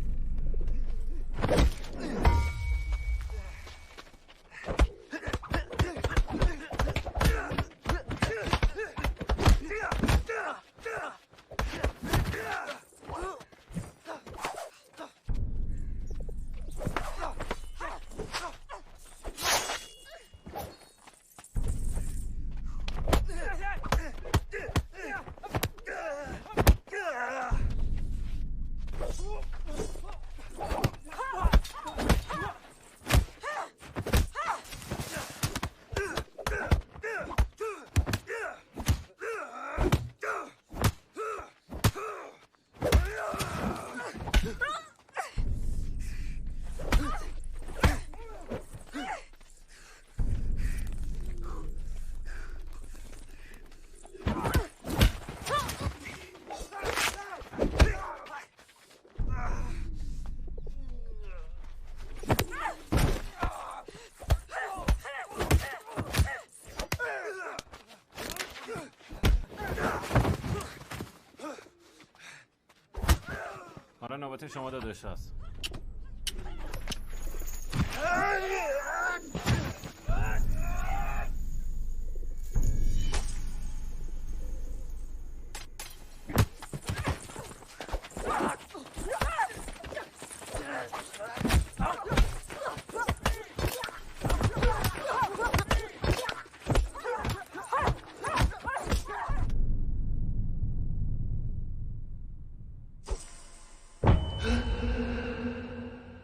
Speaker 20: نوبت شما داداش هست.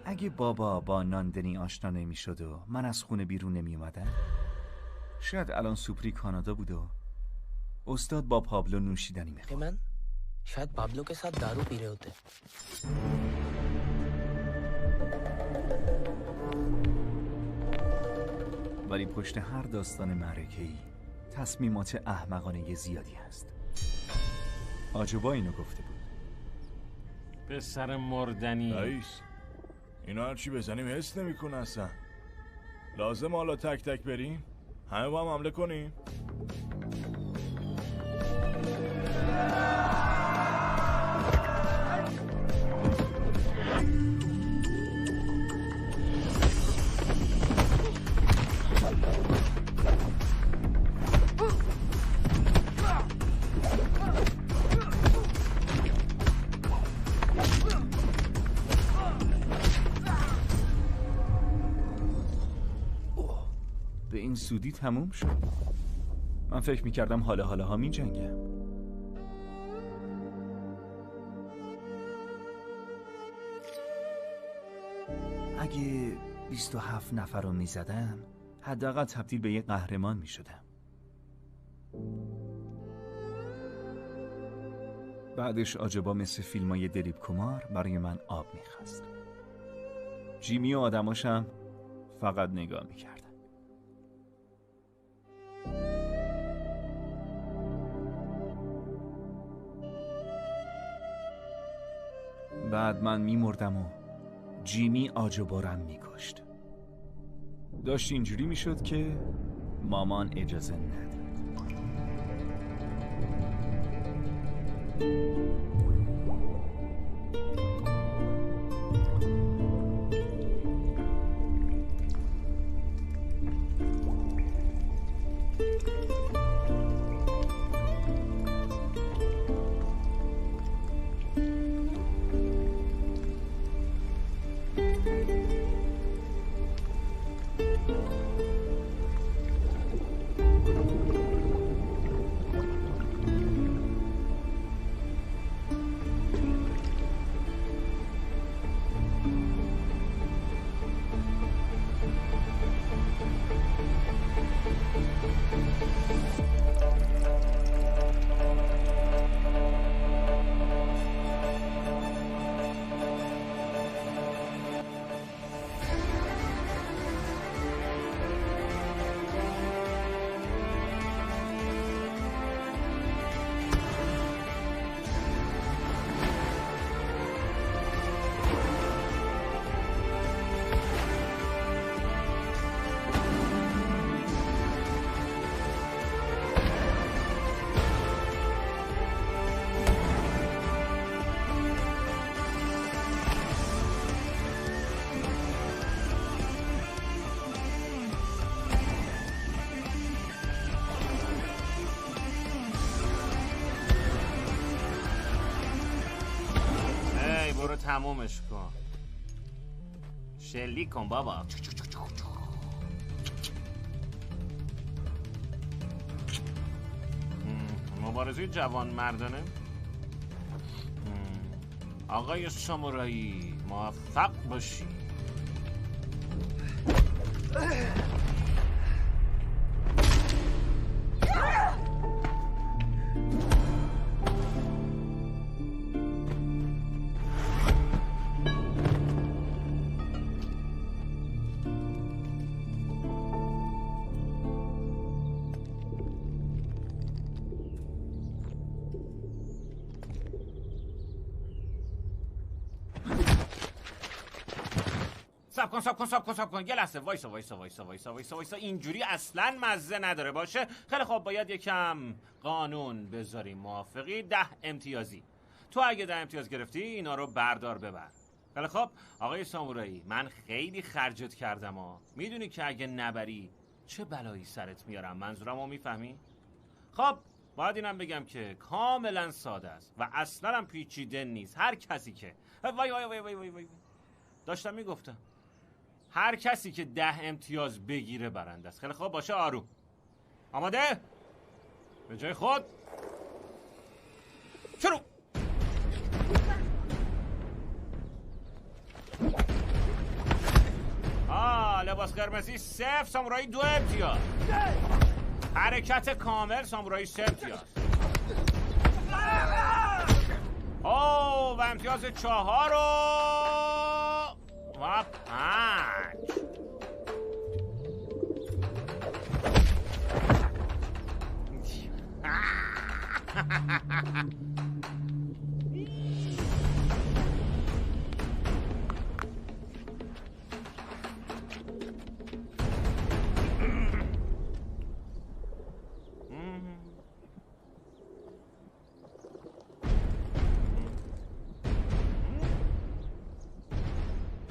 Speaker 2: اگه بابا با ناندنی آشنا نمی شد و من از خونه بیرون نمی اومدم، شاید الان سوپری کانادا بود و استاد با پابلو نوشیدنی می خورد.
Speaker 14: من شاید پابلو के साथ दारू पी रहे होते.
Speaker 2: ولی پشت هر داستان معرکه‌ای تصمیمات احمقانه زیادی هست. آجوبا اینو گفته بود.
Speaker 20: به سر مردنی.
Speaker 9: رئیس اینا هرچی بزنیم حس نمی‌کنه اصلا. لازم حالا تک تک بریم؟ همه با هم حمله کنیم؟
Speaker 2: به این سودی تموم شد. من فکر میکردم حالا ها می جنگم. اگه 27 نفر رو می زدم حداقل تبدیل به یه قهرمان می شدم. بعدش آجابا مثل فیلمای دلیپ کمار برای من آب میخواست. جیمی و آدماشم فقط نگاه میکردن. بعد من میمردم و جیمی آجابارم میکشت. داشت اینجوری میشد که مامان اجازه نداد.
Speaker 20: برو تمومش کن. شلیک کن بابا. مبارزه جوان مردانه. آقای سامورایی موفق باشی. سب کن. یه لحظه وایسا. اینجوری اصلا مزه نداره باشه. خیلی خوب، باید یکم قانون بذاریم. موافقی؟ 10 امتیازی. تو اگه 10 امتیاز گرفتی اینا رو بردار ببر. خیلی خوب آقای سامورایی، من خیلی خرجت کردم ها. میدونی که اگه نبری چه بلایی سرت میارم. منظورمو میفهمی؟ خب باید اینم بگم که کاملا ساده است و اصلا هم پیچیده نیست. هر کسی که وای داشتم میگفتم هر کسی که 10 امتیاز بگیره برنده است. خیلی خوب باشه، آروم. آماده؟ به جای خود شروع. لباس قرمزی 0، سامورایی 2 امتیاز. حرکت کامل، سامورایی 3 امتیاز. و امتیاز 4 و 5.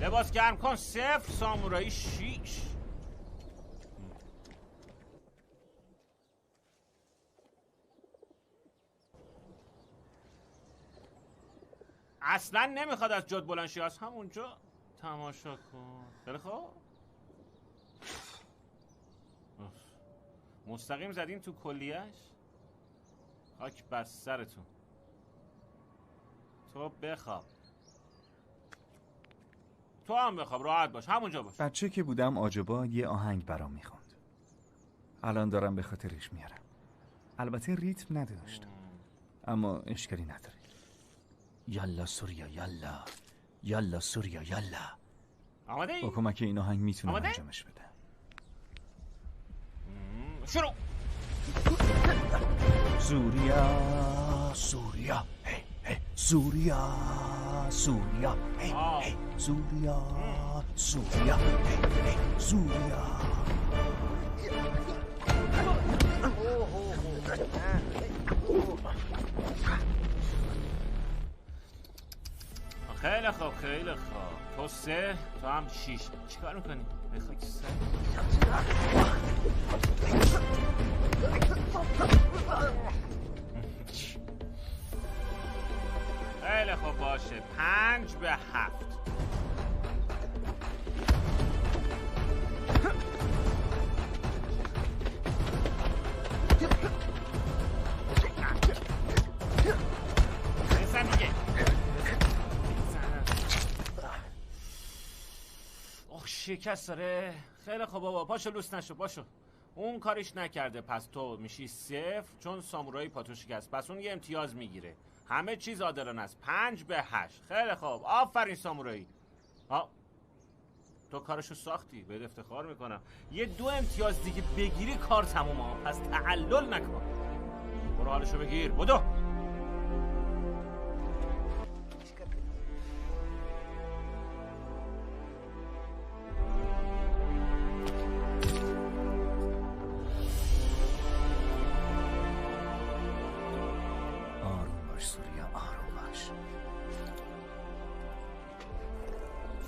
Speaker 20: لباس گرم کن 0، سامورایی 6. اصلا نمیخواد از جد بلند شی، از همونجا تماشا کن. خیلی خوب. مستقیم زدین تو کلیهش. خاک بر سرتون. تو بخواب. تو هم بخواب، راحت باش، همونجا باش.
Speaker 2: بچه که بودم آجبا یه آهنگ برام میخوند. الان دارم به خاطرش میارم. البته ریتم نداشت، اما اشکالی نداره. یالا سوریا یالا، یالا سوریا یالا.
Speaker 20: آماده؟
Speaker 2: با کمک این آهنگ میتونم انجامش بدم.
Speaker 20: شروع.
Speaker 2: سوریا سوریا هی هی، سوریا سوریا هی هی، سوریا سوریا هی هی، سوریا.
Speaker 20: خیلی خوب خیلی خوب. تو 3 تو هم 6. چیکار میکنی؟ بخوای سر خیلی خوب باشه. 5 به 7. بزن دیگه. شکست داره. خیلی خوب بابا، پاشو لوس نشو، پاشو. اون کاریش نکرده، پس تو میشی 0 چون سامورایی پاتو شکست، پس اون یه امتیاز میگیره. همه چیز عادلانه است. 5 به 8. خیلی خوب، آفرین سامورایی. تو کارشو ساختی، بهت افتخار میکنم. یه 2 امتیاز دیگه بگیری کار تمومه، پس تعلل نکن. برو حالشو بگیر، بدو.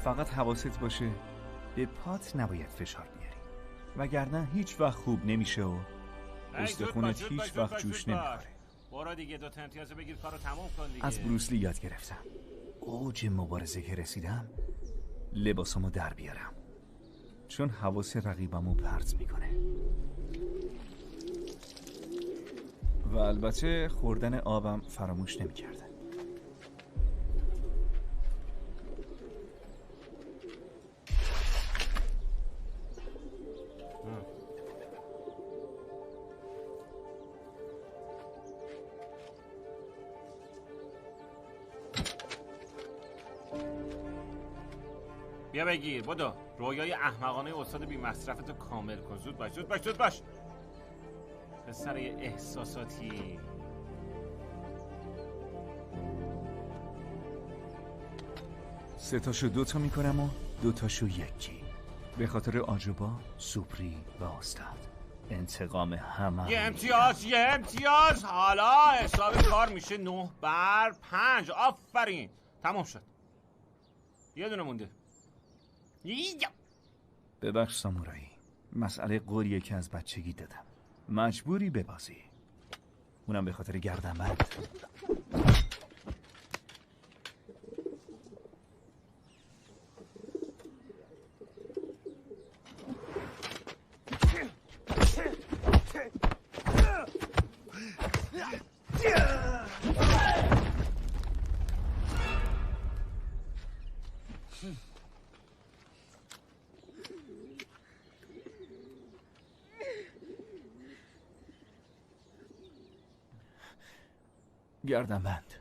Speaker 2: فقط حواست باشه به پات نباید فشار بیاری، وگرنه هیچ وقت خوب نمیشه و استخونت هیچ وقت جوش نمیخوره.
Speaker 20: برو دیگه 2 تا امتیاز بگیر، کارو تموم کن دیگه.
Speaker 2: از بروسلی یاد گرفتم اوج مبارزه که رسیدم لباسمو در بیارم، چون حواس رقیبمو پرت میکنه. و البته خوردن آبم فراموش نمیکردم.
Speaker 20: بیا بگیر، بدو. رویای احمقانه استاد بی مصرفتو کامل کن. زود باش زود باش زود باش. پسر احساساتی.
Speaker 2: سه تاشو 2 تا میکنم و 2 تاشو 1. به خاطر آجوبا، سوپری و استاد. انتقام همه.
Speaker 20: یه امتیاز. حالا حساب کار میشه 9 بر 5. آفرین، تموم شد. یه دونه مونده.
Speaker 2: ببخش سامورایی، مسئله قولیه که از بچگی دادم. مجبوری ببازی، اونم به خاطر گردنبند. گردنبند.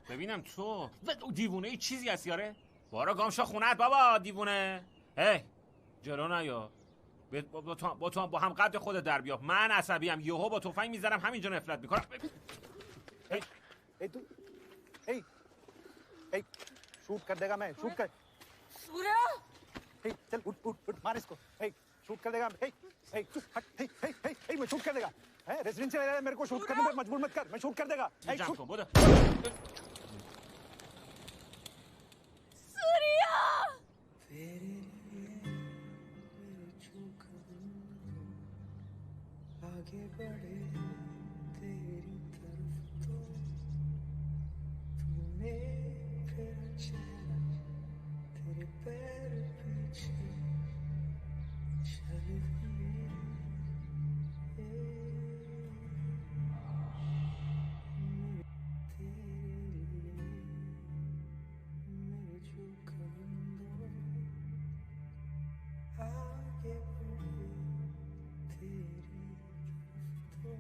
Speaker 20: ببینم تو دیوونه ای چیزی هست یاره؟ بارا گامشا خونت بابا دیوونه. هی جلو نیا. با هم قد خودت در بیا. من عصبیم، یهو با تفنگ میذارم همینجا نفلت میکنم.
Speaker 10: hey, shoot कर देगा मैं शूट कर
Speaker 13: सूर्या
Speaker 10: hey चल उठ मार इसको hey शूट कर देगा hey हट hey मैं शूट कर देगा है रेजिडेंशियल एरिया मेरे को शूट करने पे मजबूर मत कर मैं शूट कर देगा hey
Speaker 13: सूर्या
Speaker 17: आगे बढ़े तेरी तरफ तो तूने फिर चला तेरे पैर पीछे चल दिए मेरे जो कदम आगे बढ़े तेरी तरफ तो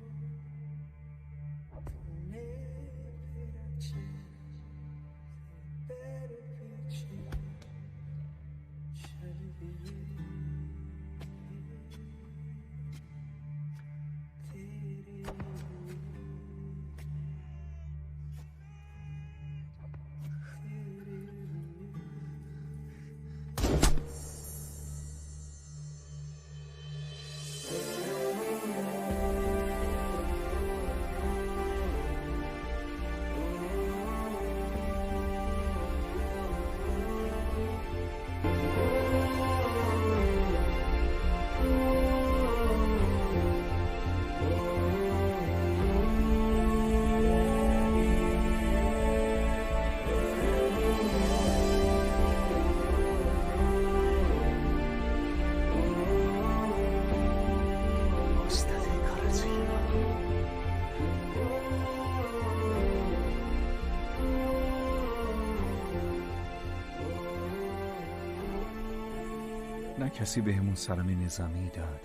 Speaker 2: نه کسی بهمون سلام نظامی داد،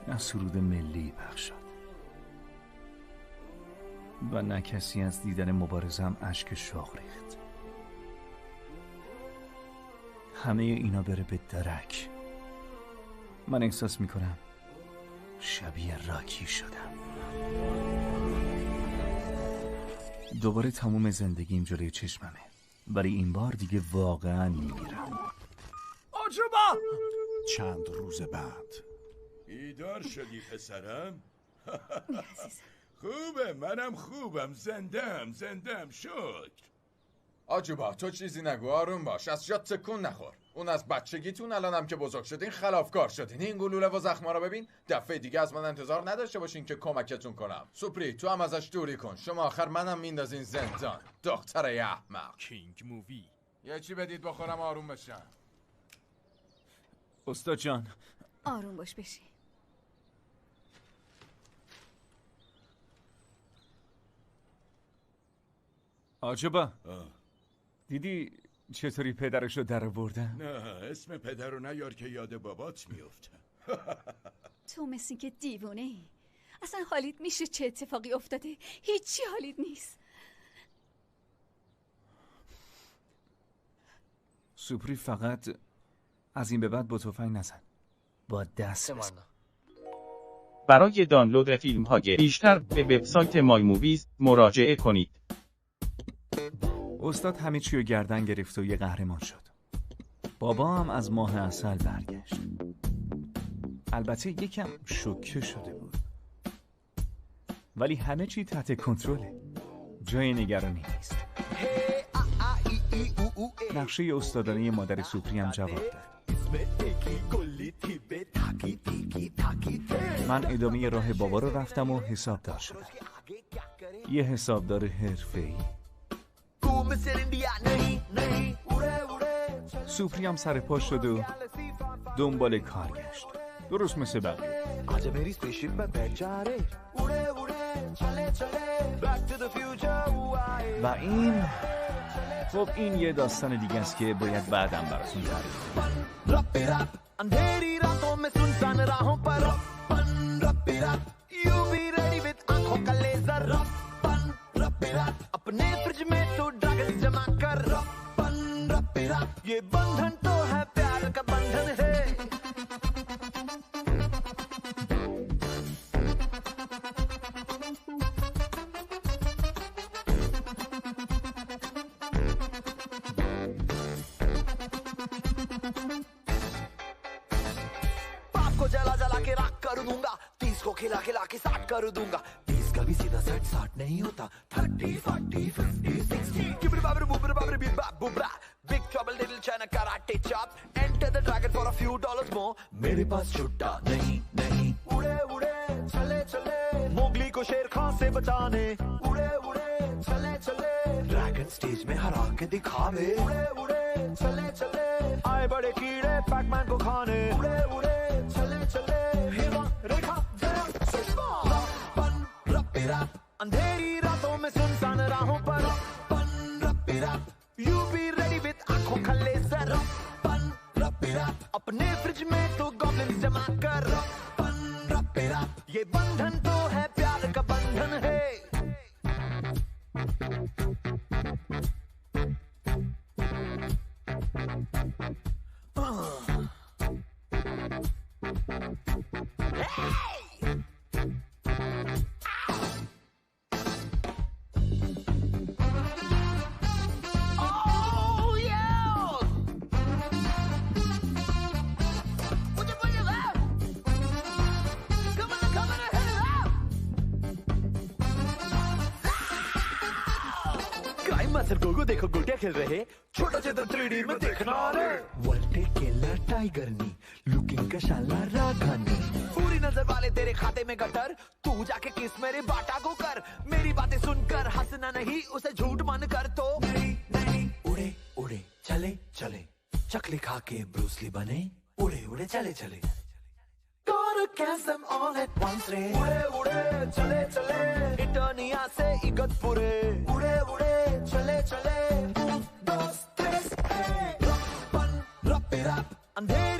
Speaker 2: نه سرود ملی پخش شد و نه کسی از دیدن مبارزم اشک شوق ریخت. همه اینا بره به درک. من احساس میکنم شبیه راکی شدم. دوباره تموم زندگیم جلوی چشممه، ولی این بار دیگه واقعا میمیرم.
Speaker 3: آجوبا! چند روز بعد
Speaker 4: بیدار شدی پسرم؟ خوبه، منم خوبم، زندم شکر.
Speaker 12: آجوبا تو چیزی نگو، آروم باش، از جات تکون نخور. اون از بچگیتون الانم که بزرگ شدین خلافکار شدین. این گلوله و زخما رو ببین. دفعه دیگه از من انتظار نداشته باشین که کمکتون کنم. سوپری تو هم ازش دوری کن. شما آخر منم میندازین زندان. دختر احمق.
Speaker 1: کینگ مووی.
Speaker 12: یه چی بدید بخورم آروم بشم.
Speaker 2: استاد جان
Speaker 15: آروم باش بشی.
Speaker 2: آجوبا دیدی چطوری پدرشو در آوردن؟
Speaker 4: نه اسم پدر رو نیار که یاد بابات میفته.
Speaker 15: تو مثل که دیوونه ای. اصلا حالیت میشه چه اتفاقی افتاده؟ هیچی حالیت نیست.
Speaker 2: سوپری فقط از این به بعد با تفنگ نزن، با دست بزن.
Speaker 22: برای دانلود فیلم‌های بیشتر به وبسایت مای موویز مراجعه کنید.
Speaker 2: استاد همه چی رو گردن گرفت و یه قهرمان شد. بابا هم از ماه عسل برگشت. البته یکم شوکه شده بود، ولی همه چی تحت کنترله. جای نگرانی نیست. نقشه استادانه مادر سوپری هم جواب داد. من ادامه راه بابا رو رفتم و حسابدار شدم. یه حسابدار حرفه‌ای. سوپری هم سر پا شد و دنبال کار گشت، درست مثل بقیه. و این خب این یه داستان دیگه است که باید بعدم براتون تعریف کنم.
Speaker 23: अंधेरी रातों में सुनसान राहों पर यू बी रेडी विद आंखों का लेजर अपने फ्रिज में तो ड्रैगन जमा कर ये बंधन तो है प्यार का बंधन है जला जला के राख कर दूंगा 30 को खिला खिला के 60 कर दूंगा 20 का भी सीधा सेट 60 नहीं होता 30 40 50 60 गिबरे बाबरे बुबरे बाबरे बिब बुबरा big trouble little China karate chop enter the dragon for a few dollars more मेरे पास छुट्टा नहीं नहीं उड़े उड़े चले चले मोगली को शेर खान से बचाने उड़े उड़े चले चले ड्रैगन स्टेज में हरा के दिखावे उड़े उड़े चले चले आए बड़े कीड़े पैकमैन को खाने उड़े उड़े चले चले हिमा रेखा जया सुषमा पन रप्पीरा अंधेरी रातों में सुनसान राहों पर पन रप्पीरा यू बी रेडी विद आंखों का लेजर पन रप्पीरा अपने फ्रिज में तो गॉब्लिन्स जमा कर पन रप्पीरा ये बंधन तो है प्यार का बंधन है सर गोगो देखो गुटिया खेल रहे छोटा चेतन 3D में देखना रे वल्टे केला टाइगर नी लुकिंग का शाला राघानी पूरी नजर वाले तेरे खाते में गटर तू जाके किस मेरे बाटा को कर मेरी बातें सुनकर हंसना नहीं उसे झूठ मान कर तो नहीं नहीं उड़े उड़े चले चले चकली खा के ब्रूसली बने उड़े उड़े चले चले Gotta catch them all at once रे उड़े उड़े चले चले इटर्निया से इगतपुरे उड़े उड़े चले चले 1, 2, 3 रप्पन अंधेरे